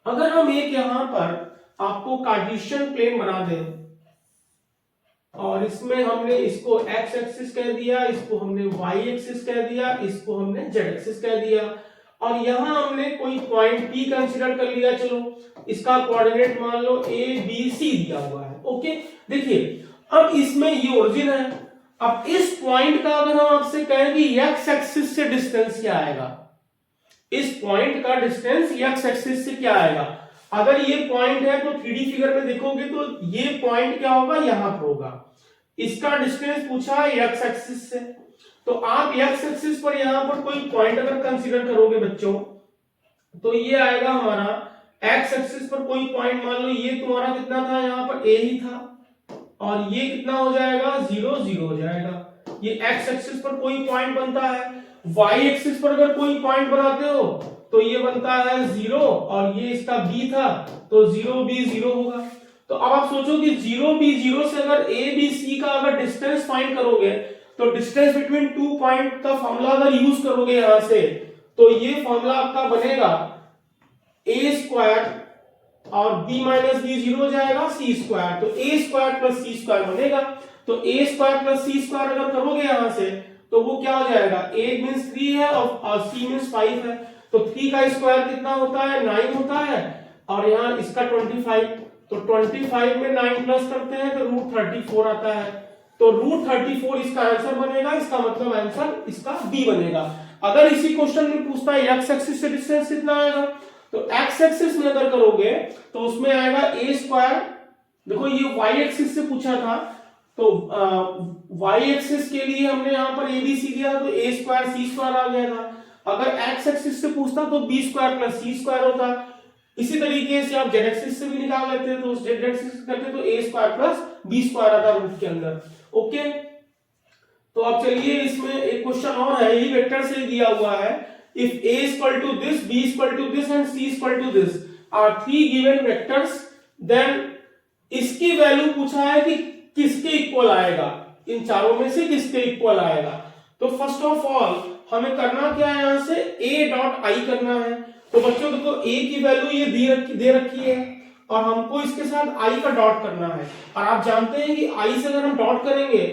अगर हम एक यहां पर आपको कार्टेशियन प्लेन बना दें और इसमें हमने इसको x एक्सिस कह दिया, इसको हमने y एक्सिस कह दिया, इसको हमने z एक्सिस कह दिया और यहां हमने कोई पॉइंट P कंसीडर कर लिया। चलो इसका कोऑर्डिनेट मान लो a b c दिया हुआ है। ओके, देखिए अब इसमें ये ओरिजिन है। अब इस पॉइंट का अगर हम आपसे कहें कि x एक्सिस से डिस्टेंस क्या आएगा, इस पॉइंट का डिस्टेंस x एक्सिस से क्या आएगा, अगर ये पॉइंट है तो 3D फिगर में देखोगे तो ये पॉइंट क्या होगा, यहां पर होगा। इसका डिस्टेंस पूछा है x एक्सिस से, तो आप x एक्सिस पर यहां पर कोई पॉइंट अगर कंसीडर करोगे बच्चों तो ये आएगा हमारा x एक्सिस पर कोई पॉइंट, मान लो ये तुम्हारा कितना था, यहां पर a ही था और ये कितना हो जाएगा, 0 0 हो जाएगा। ये x एक्सिस पर कोई पॉइंट बनता है। y एक्सिस पर अगर कोई पॉइंट बनाते हो तो ये बनता है 0 और ये इसका b था तो 0 b 0 होगा। तो अब आप सोचो कि 0 b 0 से अगर a b c का अगर डिस्टेंस फाइंड करोगे तो डिस्टेंस बिटवीन टू पॉइंट का फॉर्मूला अगर यूज करोगे यहां से तो ये फॉर्मूला आपका बनेगा a स्क्वायर और b माइनस बी 0 हो जाएगा c स्क्वायर, तो a square plus c square बनेगा। तो a square plus c square अगर करोगे यहां से तो वो क्या हो जाएगा, a मींस 3 है और c मींस 5 है, तो 3 का स्क्वायर कितना होता है, 9 होता है और यहाँ इसका 25, तो 25 में 9 प्लस करते हैं तो रूट 34 आता है, तो रूट 34 इसका आंसर बनेगा। इसका मतलब आंसर इसका बी बनेगा। अगर इसी क्वेश्चन में पूछता है x एक्सिस से डिस्टेंस कितना आएगा, तो x एक्सिस में अगर करोगे तो उसमें आएगा a स्क्वायर, देखो ये y एक्सिस से पूछा था तो y एक्सिस के लिए हमने यहाँ पर a b c दिया तो a स्क्वायर c स्क्वायर आ गया था। अगर x एक्सिस से पूछता तो b square plus c square होता। इसी तरीके से आप z एक्सिस से भी निकाल लेते तो z एक्सिस करते तो a square plus b square आता रूट के अंदर। ओके, तो अब चलिए इसमें एक क्वेश्चन और है, यही वेक्टर से दिया हुआ है। If a is equal to this, b is equal to this and c is equal to this are three given vectors, then इसकी वैल्यू पूछा है कि किसके इक्वल आएगा, इन चारों में से किसके इक्वल आएगा। तो फर्स्ट ऑफ ऑल हमें करना क्या है, यहां से a डॉट i करना है। तो बच्चों देखो a की वैल्यू ये दे रखी है और हमको इसके साथ i का डॉट करना है और आप जानते हैं कि i से अगर हम डॉट करेंगे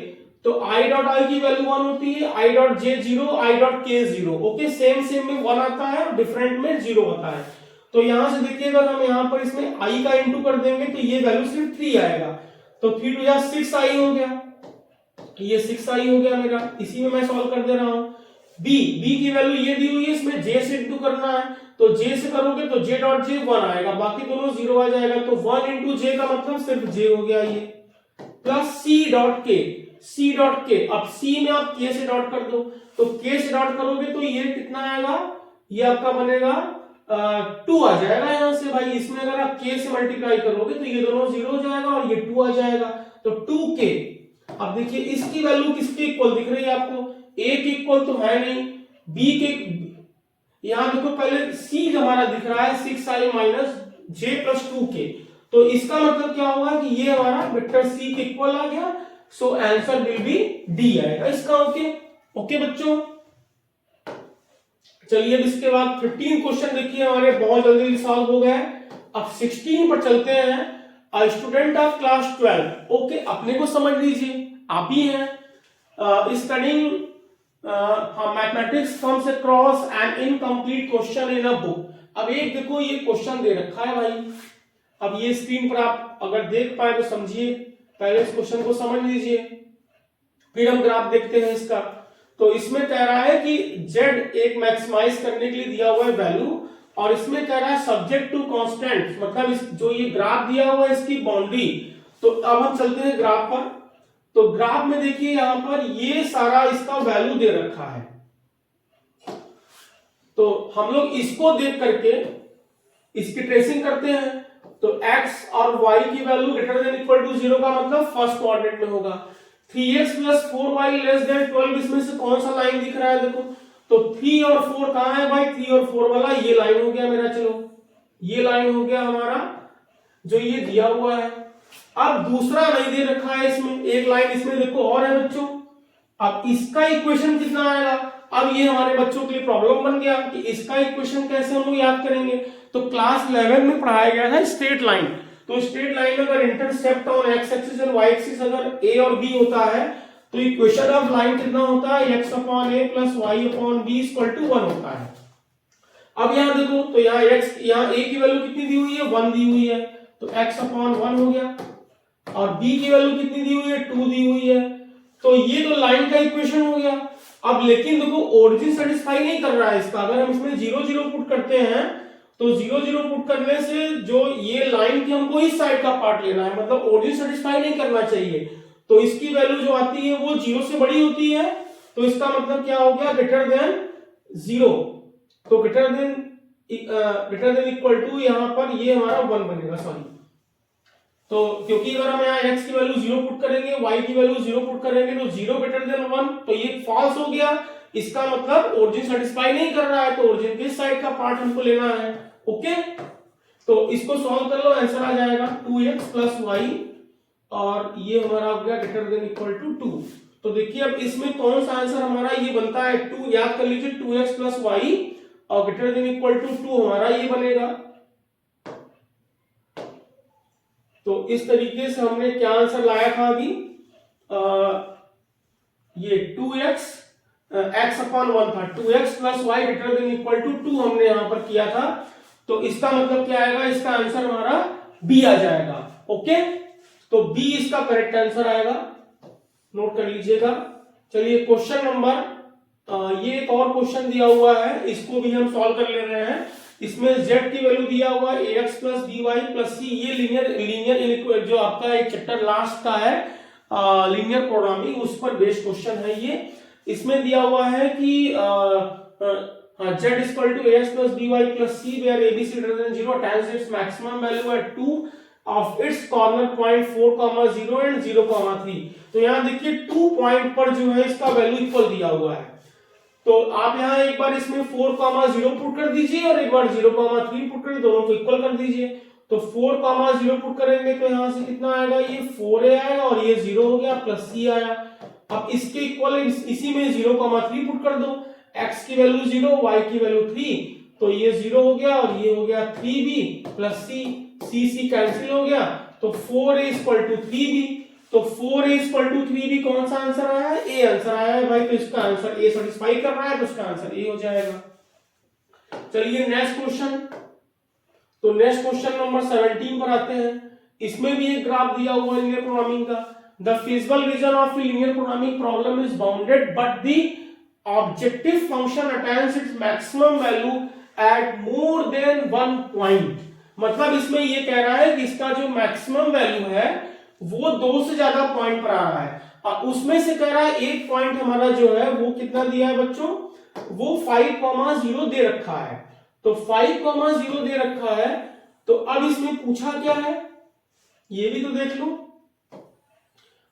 तो i डॉट i की वैल्यू 1 होती है, i dot j 0, i dot k 0। Okay, same में 1 आता है और डिफरेंट में 0 होता है। तो यहां से देखिए अगर हम यहां पर इसमें i का इंटू कर देंगे तो ये वैल्यू सिर्फ 3 आएगा, तो 3 to 6i हो गया, ये 6i हो गया मेरा। इसी में मैं सॉल्व कर दे रहा हूं। b की वैल्यू ये दी हुई है, इसमें j से इंटू करना है तो j से करोगे तो j डॉट j 1 आएगा, बाकी दोनों 0 आ जाएगा, तो 1 इंटू j का मतलब सिर्फ j हो गया ये, प्लस c डॉट k। अब c में आप k से डॉट कर दो, तो k से डॉट करोगे तो ये कितना आएगा, ये आपका बनेगा 2 आ जाएगा यहां से भाई। इसमें अगर आप k से मल्टीप्लाई करोगे तो ये दोनों 0 हो जाएगा और ये 2 आ जाएगा, तो 2k। अब देखिए इसकी वैल्यू किसके इक्वल दिख रही है आपको, a के इक्वल तो है नहीं, b के, यहां देखो पहले c हमारा दिख रहा है 6i minus j plus 2k, तो इसका मतलब क्या होगा कि ये हमारा वेक्टर c के इक्वल आ गया, so answer will be D आएगा इसका। ओके बच्चों, चलिए अब इसके बाद 15 क्वेश्चन देखिए हमारे बहुत जल्दी सॉल्व हो गए। अब 16 पर चलते हैं। A student of class 12, okay अपने को समझ लीजिए, आप ही हैं studying mathematics from across N incomplete question in a book. अब एक देखो ये क्वेश्चन दे रखा है भाई, अब ये स्क्रीन पर आप अगर देख पाए तो समझिए, पहले इस क्वेश्चन को समझ लीजिए फिर हम ग्राफ देखते हैं इसका। तो इसमें कह रहा है कि z एक मैक्सिमाइज करने के लिए दिया हुआ है वैल्यू, और इसमें कह रहा है सब्जेक्ट टू कांस्टेंट, मतलब इस जो ये ग्राफ दिया हुआ है इसकी बाउंड्री। तो अब हम चलते हैं ग्राफ पर। तो ग्राफ में देखिए यहां पर ये सारा इसका वैल्यू दे रखा है, तो हम लोग इसको देख करके इसकी ट्रेसिंग करते हैं। तो x और y की value greater than equal to 0 का मतलब फर्स्ट क्वाड्रेंट में होगा। 3x plus 4y less than 12, इसमें से कौन सा लाइन दिख रहा है देखो, तो 3 और 4 कहां है भाई, 3 और 4 वाला ये लाइन हो गया मेरा। चलो ये लाइन हो गया हमारा जो ये दिया हुआ है। अब दूसरा नहीं दे रखा है इसमें, एक लाइन इसमें देखो और है बच्चों। अब इसका इक्वेशन कितना आएगा, अब ये हमारे बच्चों के लिए प्रॉब्लम बन गया कि इसका इक्वेशन कैसे हम लोग याद करेंगे। तो क्लास 11 में पढ़ाया गया था स्ट्रेट लाइन, तो स्ट्रेट लाइन में अगर intercept on X axis and Y axis अगर ए और बी होता है तो इक्वेशन ऑफ लाइन कितना होता है, x upon A plus Y upon B equal to 1 होता है। अब यहाँ देखो तो यहाँ x, यहाँ a की वैल्यू कितनी दी हुई है, 1 दी हुई है, तो x अपॉन 1 हो गया, और b की वैल्यू कितनी दी हुई है, 2 दी हुई है। तो ये तो लाइन का इक्वेशन हो गया। अब लेकिन देखो ओरिजिन सेटिस्फाई नहीं कर रहा है इसका, अगर हम इसमें 0 0 पुट करते हैं तो 0 0 पुट करने से जो ये लाइन की हमको इस साइड का पार्ट लेना है, मतलब ओरिजिन सेटिस्फाई नहीं करना चाहिए, तो इसकी वैल्यू जो आती है वो 0 से बड़ी होती है। तो इसका मतलब क्या हो गया, ग्रेटर देन 0, तो ग्रेटर देन इक्वल टू यहाँ पर ये हमारा 1 बनेगा, सॉरी। तो क्योंकि अगर हम यहाँ x की वैल्यू 0 पुट करेंगे, y की वैल्यू 0 पुट करेंगे तो 0 ग्रेटर देन 1, तो ये फॉल्स हो गया। इसका मतलब ओरिजिन सेटिस्फाई नहीं कर रहा है, तो ओरिजिन किस साइड का पार्ट हमको लेना है। ओके, तो इसको सॉल्व कर लो, आंसर आ जाएगा 2x प्लस वाई, और ये हमारा हो गया ग्रेटर देन इक्वल टू 2। तो देखिए अब इसमें कौन सा आंसर हमारा ये बनता है, 2, याद कर लीजिए 2x प्लस वाई और ग्रेटर देन इक्वल टू 2 हमारा ये बनेगा। तो इस तरीके से हमने क्या आंसर लाया था अभी, ये 2x x अपॉन 1 था, 2x plus Y greater than equal to 2 हमने यहां पर किया था। तो इसका मतलब क्या आएगा, इसका आंसर हमारा बी आ जाएगा। ओके, तो बी इसका करेक्ट आंसर आएगा, नोट कर लीजिएगा। चलिए क्वेश्चन नंबर, ये एक और क्वेश्चन दिया हुआ है, इसको भी हम सॉल्व कर ले रहे हैं। इसमें z की वैल्यू दिया हुआ है ax plus dy plus c, ये लीनियर जो आपका एक चैप्टर लास्ट का है लीनियर प्रोग्रामिंग, उस पर बेस्ड क्वेश्चन है ये। इसमें दिया हुआ है कि z equal to ax plus dy plus c where abc greater than 0 times its maximum value at 2 of its corner point 4,0 and 0,3। तो यहाँ देखिए 2 पॉइंट पर जो है इसका वैल्यू इक्वल दिया हुआ है, तो आप यहाँ एक बार इसमें 4,0 पुट कर दीजिए और एक बार 0,3 पुट कर, दोनों को इक्वल कर दीजिए। तो 4,0 पुट करेंगे तो यहाँ से कितना आएगा, ये 4a आएगा और ये 0 हो गया प्लस c आया। अब इसके इक्वल इसी में 0,3 पुट कर दो, x की वैल्यू 0, y की वैल्यू 3, तो ये 0 हो गया और ये हो गया 3b प्लस c कैंसिल हो गया, तो 4a इक्वल टू 3b। तो 4a इक्वल टू 3b कौन सा आंसर आया है, ए आंसर आया है भाई, तो इसका आंसर ए सेटिस्फाई कर रहा है, तो इसका आंसर ए हो जाएगा। चलिए नेक्स्ट क्वेश्चन, तो नेक्स्ट क्वेश्चन नंबर 17 पर आते हैं। इसमें भी एक ग्राफ दिया हुआ है लीनियर प्रोग्रामिंग का। The feasible region of linear programming problem is bounded but the objective function attains its maximum value at more than 1 point. मतलब इसमें ये कह रहा है कि इसका जो मैक्सिमम वैल्यू है वो 2 से ज्यादा पॉइंट पर आ रहा है, और उसमें से कह रहा है एक पॉइंट हमारा जो है वो कितना दिया है बच्चों, वो 5,0 दे रखा है। तो 5,0 दे रखा है, तो अब इसमें पूछा क्या है ये भी तो देख लो।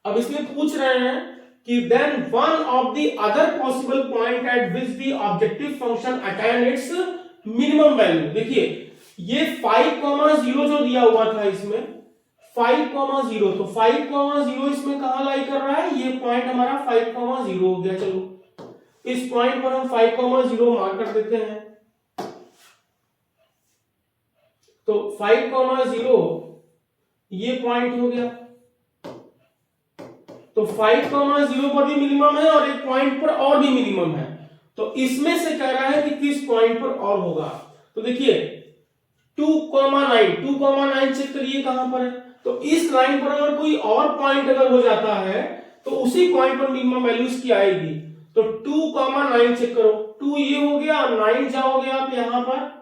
अब इसमें पूछ रहे हैं कि then one of the other possible point at which the objective function attain its minimum value. देखिए ये 5,0 जो दिया हुआ था इसमें 5,0, तो 5,0 इसमें कहां लाई कर रहा है, ये पॉइंट हमारा 5,0 हो गया। चलो इस पॉइंट पर हम 5,0 मार्क कर देते हैं। तो 5,0 ये पॉइंट हो गया, तो 5,0 पर भी मिनिमम है और एक पॉइंट पर और भी मिनिमम है। तो इसमें से कह रहा है कि किस पॉइंट पर और होगा। तो देखिए 2,9 चेक करिए कहां पर है। तो इस लाइन पर अगर कोई और पॉइंट अगर हो जाता है तो उसी पॉइंट पर मिनिमम वैल्यू इसकी आएगी। तो 2,9 चेक करो, 2 ये हो गया और 9 जाओगे आप यहां पर,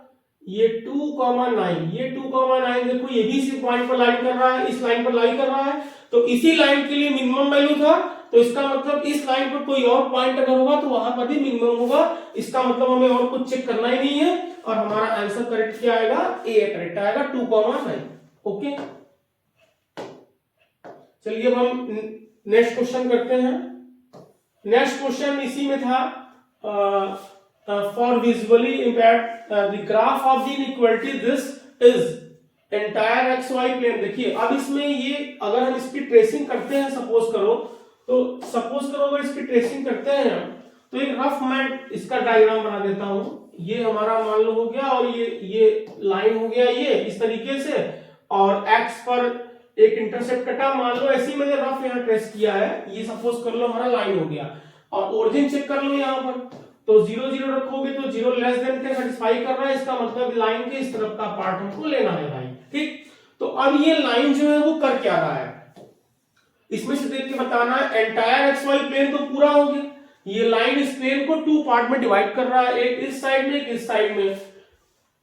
ये 2,9, ये 2,9 देखो ये भी इसी पॉइंट पर लाइन कर रहा है, इस लाइन पर लाइन कर रहा है, तो इसी लाइन के लिए मिनिमम वैल्यू था। तो इसका मतलब इस लाइन पर कोई और पॉइंट अगर होगा तो वहां पर भी मिनिमम होगा। इसका मतलब हमें और कुछ चेक करना ही नहीं है, और हमारा आंसर करेक्ट क्या आएगा, ए करेक्ट आएगा 2,9। ओके, चलिए अब हम नेक्स्ट क्वेश्चन करते हैं। नेक्स्ट क्वेश्चन इसी में था, for visually impact the graph of the inequality this is entire X Y plane. देखिए अब इसमें ये अगर हम इसकी ट्रेसिंग करते हैं, सपोज करो अगर इसकी ट्रेसिंग करते हैं तो एक रफ मैं इसका डायग्राम बना देता हूं। ये हमारा मान लो हो गया, और ये लाइन हो गया ये इस तरीके से, और एक्स पर एक इंटरसेप्ट कटा, मान लो ऐसे ही मैंने रफ यहाँ ट्रेस किया है, ये सपोज कर लो हमारा लाइन हो गया, और ओरिजिन चेक कर लो यहाँ पर, तो 0 0 रखोगे तो 0 लेस देन के सेटिस्फाई कर रहा है, इसका मतलब लाइन के इस तरफ का पार्ट हमको लेना है भाई। ठीक, तो अब ये लाइन जो है वो कर क्या रहा है, इसमें से देख के बताना है। एंटायर एक्स वाई प्लेन तो पूरा हो गया, ये लाइन इस प्लेन को 2 पार्ट में डिवाइड कर रहा है, एक इस साइड में एक इस साइड में।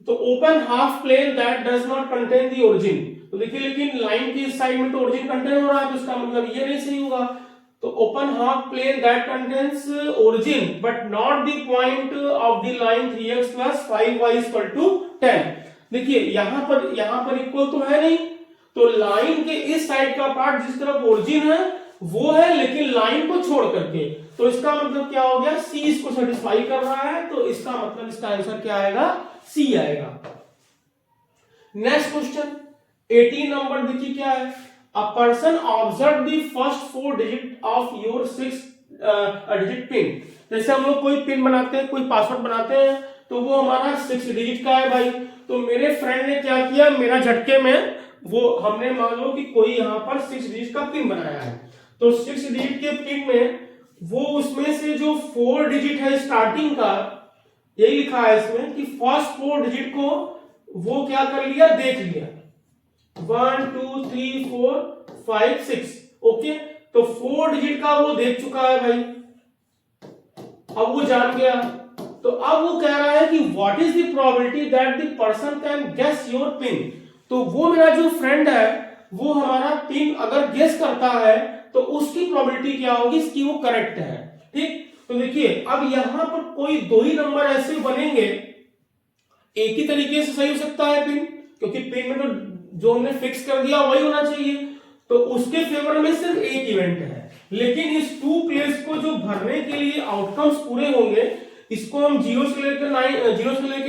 तो open half plane that does not contain the origin, तो देखिए लेकिन लाइन की इस साइड में तो ओरिजिन कंटेन हो रहा है, तो इसका मतलब ये नहीं सही होगा। तो open half plane that contains origin but not the point of the line 3x + 5y = 10। देखिए यहां पर इक्वल तो है नहीं, तो लाइन के इस साइड का पार्ट जिस तरफ ओरिजिन है वो है, लेकिन लाइन को छोड़ करके, तो इसका मतलब क्या हो गया, सी इसको सेटिस्फाई कर रहा है, तो इसका मतलब इसका आंसर क्या आएगा, सी आएगा। नेक्स्ट क्वेश्चन 18 नंबर देखिए क्या है, a person observe the first 4 digit of your 6 digit pin. जैसे हम लोग कोई पिन बनाते हैं, कोई पासवर्ड बनाते हैं, तो वो हमारा 6 डिजिट का है भाई। तो मेरे फ्रेंड ने क्या किया, मेरा झटके में वो हमने मान लो कि कोई यहाँ पर 6 डिजिट का पिन बनाया है, तो 6 डिजिट के पिन में वो उसमें से जो 4 डिजिट है स्टार्टिंग का, यही लिखा है इसमें कि फर्स्ट 4 डिजिट को वो क्या कर लिया, देख लिया, 1 2 3 4 5 6, ओके। तो 4 डिजिट का वो देख चुका है भाई, अब वो जान गया। तो अब वो कह रहा है कि what is the probability that the person can guess your pin. तो वो मेरा जो फ्रेंड है वो हमारा पिन अगर गेस करता है तो उसकी प्रोबेबिलिटी क्या होगी, इसकी वो करेक्ट है। ठीक, तो देखिए अब यहां पर कोई 2 ही नंबर ऐसे बनेंगे, एक ही तरीके से सही हो सकता है पिन, क्योंकि पिन में तो जो हमने फिक्स कर दिया वही होना चाहिए, तो उसके फेवर में सिर्फ एक इवेंट है। लेकिन इस 2 प्लेस को जो भरने के लिए आउटकम्स पूरे होंगे, इसको हम 0 से लेकर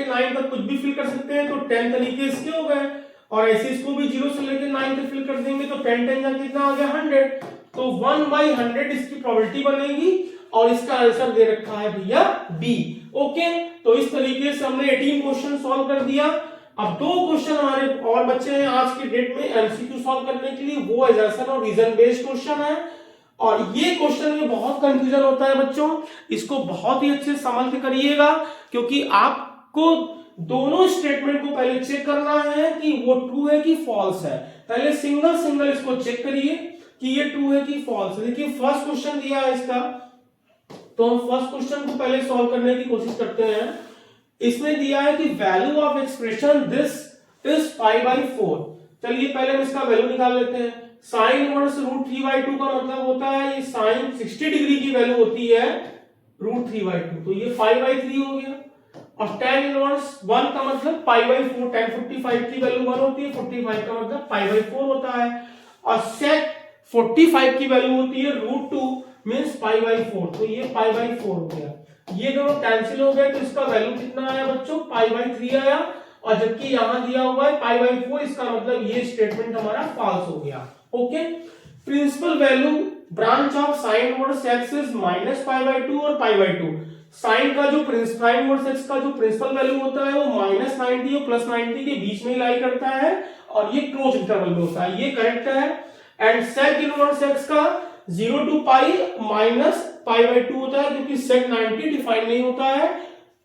9 तक कुछ भी फिल कर सकते हैं, तो 10 तरीके इसके हो गए, और ऐसे इसको भी 0 से लेकर 9 तक फिल कर देंगे, तो 10 10 जा कितना आ गया 100, तो 1/100 इसकी प्रोबेबिलिटी बनेगी, और इसका आंसर दे रखा है भैया बी। ओके, तो इस तरीके से हमने 18 क्वेश्चन सॉल्व कर दिया। अब 2 क्वेश्चन हमारे और बच्चे हैं आज के डेट में एमसीक्यू सॉल्व करने के लिए, वो असर्शन और रीजन बेस्ड क्वेश्चन है, और ये क्वेश्चन में बहुत कंफ्यूजन होता है बच्चों, इसको बहुत ही अच्छे से समझ के करिएगा, क्योंकि आपको दोनों स्टेटमेंट को पहले चेक करना है कि वो ट्रू है कि फॉल्स है। पहले सिंगल इसको चेक करिए कि ये ट्रू है कि फॉल्स है। देखिए फर्स्ट क्वेश्चन दिया है इसका, तो हम फर्स्ट क्वेश्चन को पहले सॉल्व करने की कोशिश करते हैं। इसमें दिया है कि value of expression this is π/4। चलिए पहले हम इसका वैल्यू निकाल लेते हैं। साइन इनवर्स √3/2 का मतलब होता है ये साइन 60 डिग्री की वैल्यू होती है √3/2, तो ये π/3 हो गया। और tan इनवर्स 1 का मतलब π/4, tan 45 की वैल्यू 1 होती है, 45 का मतलब π/4 होता है, और sec 45 की वैल्यू होती है √2 मींस π/4, तो ये π/4 हो गया। ये दोनों कैंसिल हो गए, तो इसका वैल्यू कितना आया बच्चों, π/3 आया, और जबकि यहां दिया हुआ है π/4, इसका मतलब ये स्टेटमेंट हमारा फॉल्स हो गया। Okay, principal value branch of sine inverse x is -π/2 और π/2। साइन का जो साइन इनवर्स x का जो प्रिंसिपल वैल्यू होता है वो -90 और +90 के बीच में लाई करता है, और ये क्लोज इंटरवल में होता है, ये करेक्ट है। एंड सेक इनवर्स x का 0 to π -π/2 होता है, क्योंकि sec 90 डिफाइन नहीं होता है,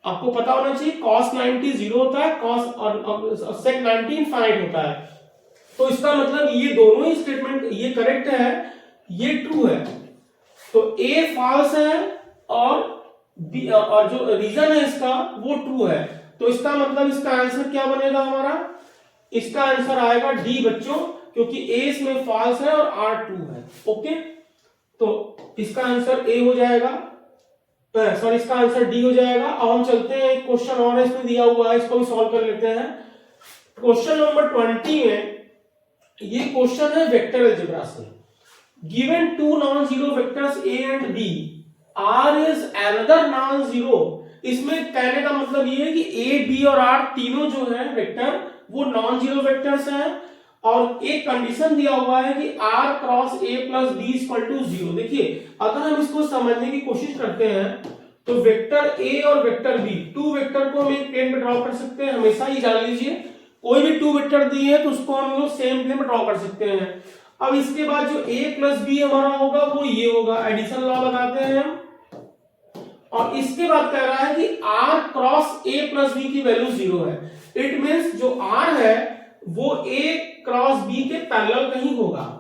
आपको पता होना चाहिए cos 90 0 होता है, cos और sec 90 इनफाइनाइट होता है। तो इसका मतलब ये दोनों ही स्टेटमेंट ये करेक्ट है, ये ट्रू है, तो A फॉल्स है और B और जो रीजन है इसका वो ट्रू है, तो इसका मतलब इसका आंसर क्या बनेगा हमारा, इसका आंसर आएगा डी बच्चों, क्योंकि A इसमें फॉल्स है और R ट्रू है। ओके, तो इसका आंसर ए हो जाएगा, सॉरी इसका आंसर डी हो जाएगा। अब हम चलते हैं, एक क्वेश्चन और है इसमें दिया हुआ है, इसको भी सॉल्व कर लेते हैं। क्वेश्चन नंबर 20 में ये क्वेश्चन है वेक्टर अलजेब्रा से। Given 2 non zero vectors A and B, R is another non zero. इसमें कहने का मतलब ये है कि ए बी और आर तीनों जो है वेक्टर वो नॉन जीरो वेक्टर्स हैं, और एक कंडीशन दिया हुआ है कि r cross a plus b equal to 0। देखिए अगर हम इसको समझने की कोशिश करते हैं तो वेक्टर a और वेक्टर b, 2 वेक्टर को हम एक प्लेन में ड्रॉ कर सकते हैं, हमेशा ही जान लीजिए कोई भी 2 वेक्टर दिए हैं तो उसको हम लोग सेम प्लेन में ड्रॉ कर सकते हैं। अब इसके बाद जो a प्लस बी हमारा होगा वो ये होगा, एडिशन लॉ लगाते हैं हम, और इसके बाद कह रहा है कि r cross a plus B की वैल्यू 0 है। इट मीन्स जो r है वो a क्रॉस b के पैरेलल कहीं होगा।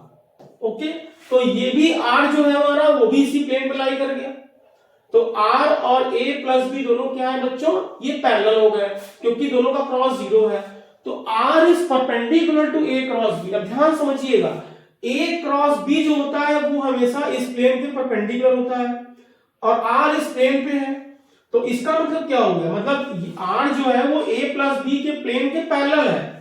ओके, तो ये भी r जो है हमारा वो भी इसी प्लेन पे लाई कर गया। तो r और a प्लस बी दोनों क्या है बच्चों, ये पैरेलल हो गए क्योंकि दोनों का क्रॉस 0 है। तो r is perpendicular to a cross b। अब ध्यान समझिएगा, a क्रॉस b जो होता है वो हमेशा इस प्लेन के परपेंडिकुलर होता है और r इस प्लेन पे है। तो इसका मतलब क्या हो गया, मतलब r जो है वो a प्लस बी के प्लेन के पैरेलल है।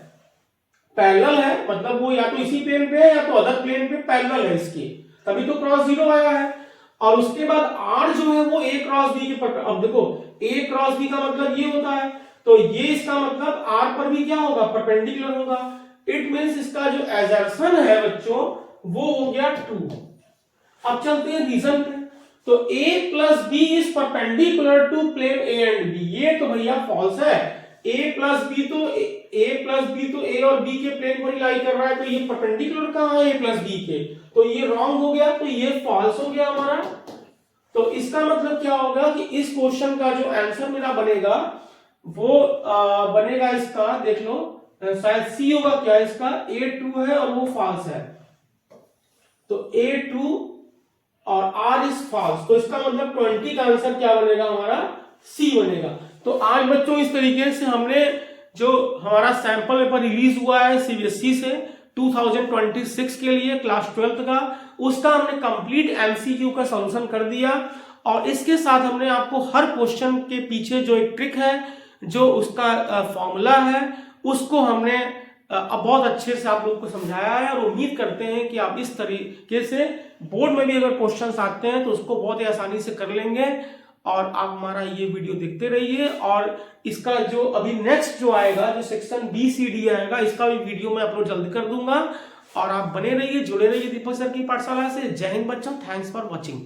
पैरेलल है मतलब वो या तो इसी प्लेन पे है या तो अदर प्लेन पे पैरेलल है इसके, तभी तो क्रॉस 0 आया है। और उसके बाद r जो है वो a क्रॉस b के, अब देखो a क्रॉस b का मतलब ये होता है, तो ये इसका मतलब r पर भी क्या होगा, परपेंडिकुलर होगा। इट मींस इसका जो एजर्शन है बच्चों वो हो गया 2। अब चलते हैं रीजन पे। तो a plus B is perpendicular to plane a and b, ये तो भैया फॉल्स है। a प्लस बी तो a और b के प्लेन पर ही लाई कर रहा है, तो ये परपेंडिकुलर कहां है a प्लस बी के, तो ये रॉन्ग हो गया, तो ये फॉल्स हो गया हमारा। तो इसका मतलब क्या होगा कि इस क्वेश्चन का जो आंसर मेरा बनेगा वो बनेगा इसका, देख लो शायद सी होगा, क्या इसका a2 है और वो फॉल्स है, तो a2 और r इज फॉल्स, तो इसका मतलब 20 का आंसर क्या बनेगा हमारा, सी बनेगा। तो आज बच्चों इस तरीके से हमने जो हमारा सैंपल पेपर रिलीज हुआ है सीबीएसई से 2026 के लिए क्लास 12th का, उसका हमने कंप्लीट एमसीक्यू का सॉल्यूशन कर दिया। और इसके साथ हमने आपको हर क्वेश्चन के पीछे जो एक ट्रिक है, जो उसका फॉर्मूला है, उसको हमने बहुत अच्छे से आप लोगों को समझाया है। और उम्मीद करते हैं कि आप इस तरीके से बोर्ड में भी अगर क्वेश्चंस आते हैं तो उसको बहुत ही आसानी से कर लेंगे। और आप हमारा ये वीडियो देखते रहिए, और इसका जो अभी नेक्स्ट जो आएगा, जो सेक्शन BCD आएगा, इसका भी वीडियो मैं अपलोड जल्दी कर दूंगा। और आप बने रहिए, जुड़े रहिए दीपक सर की पाठशाला से। जय हिंद बच्चों, थैंक्स फॉर वॉचिंग।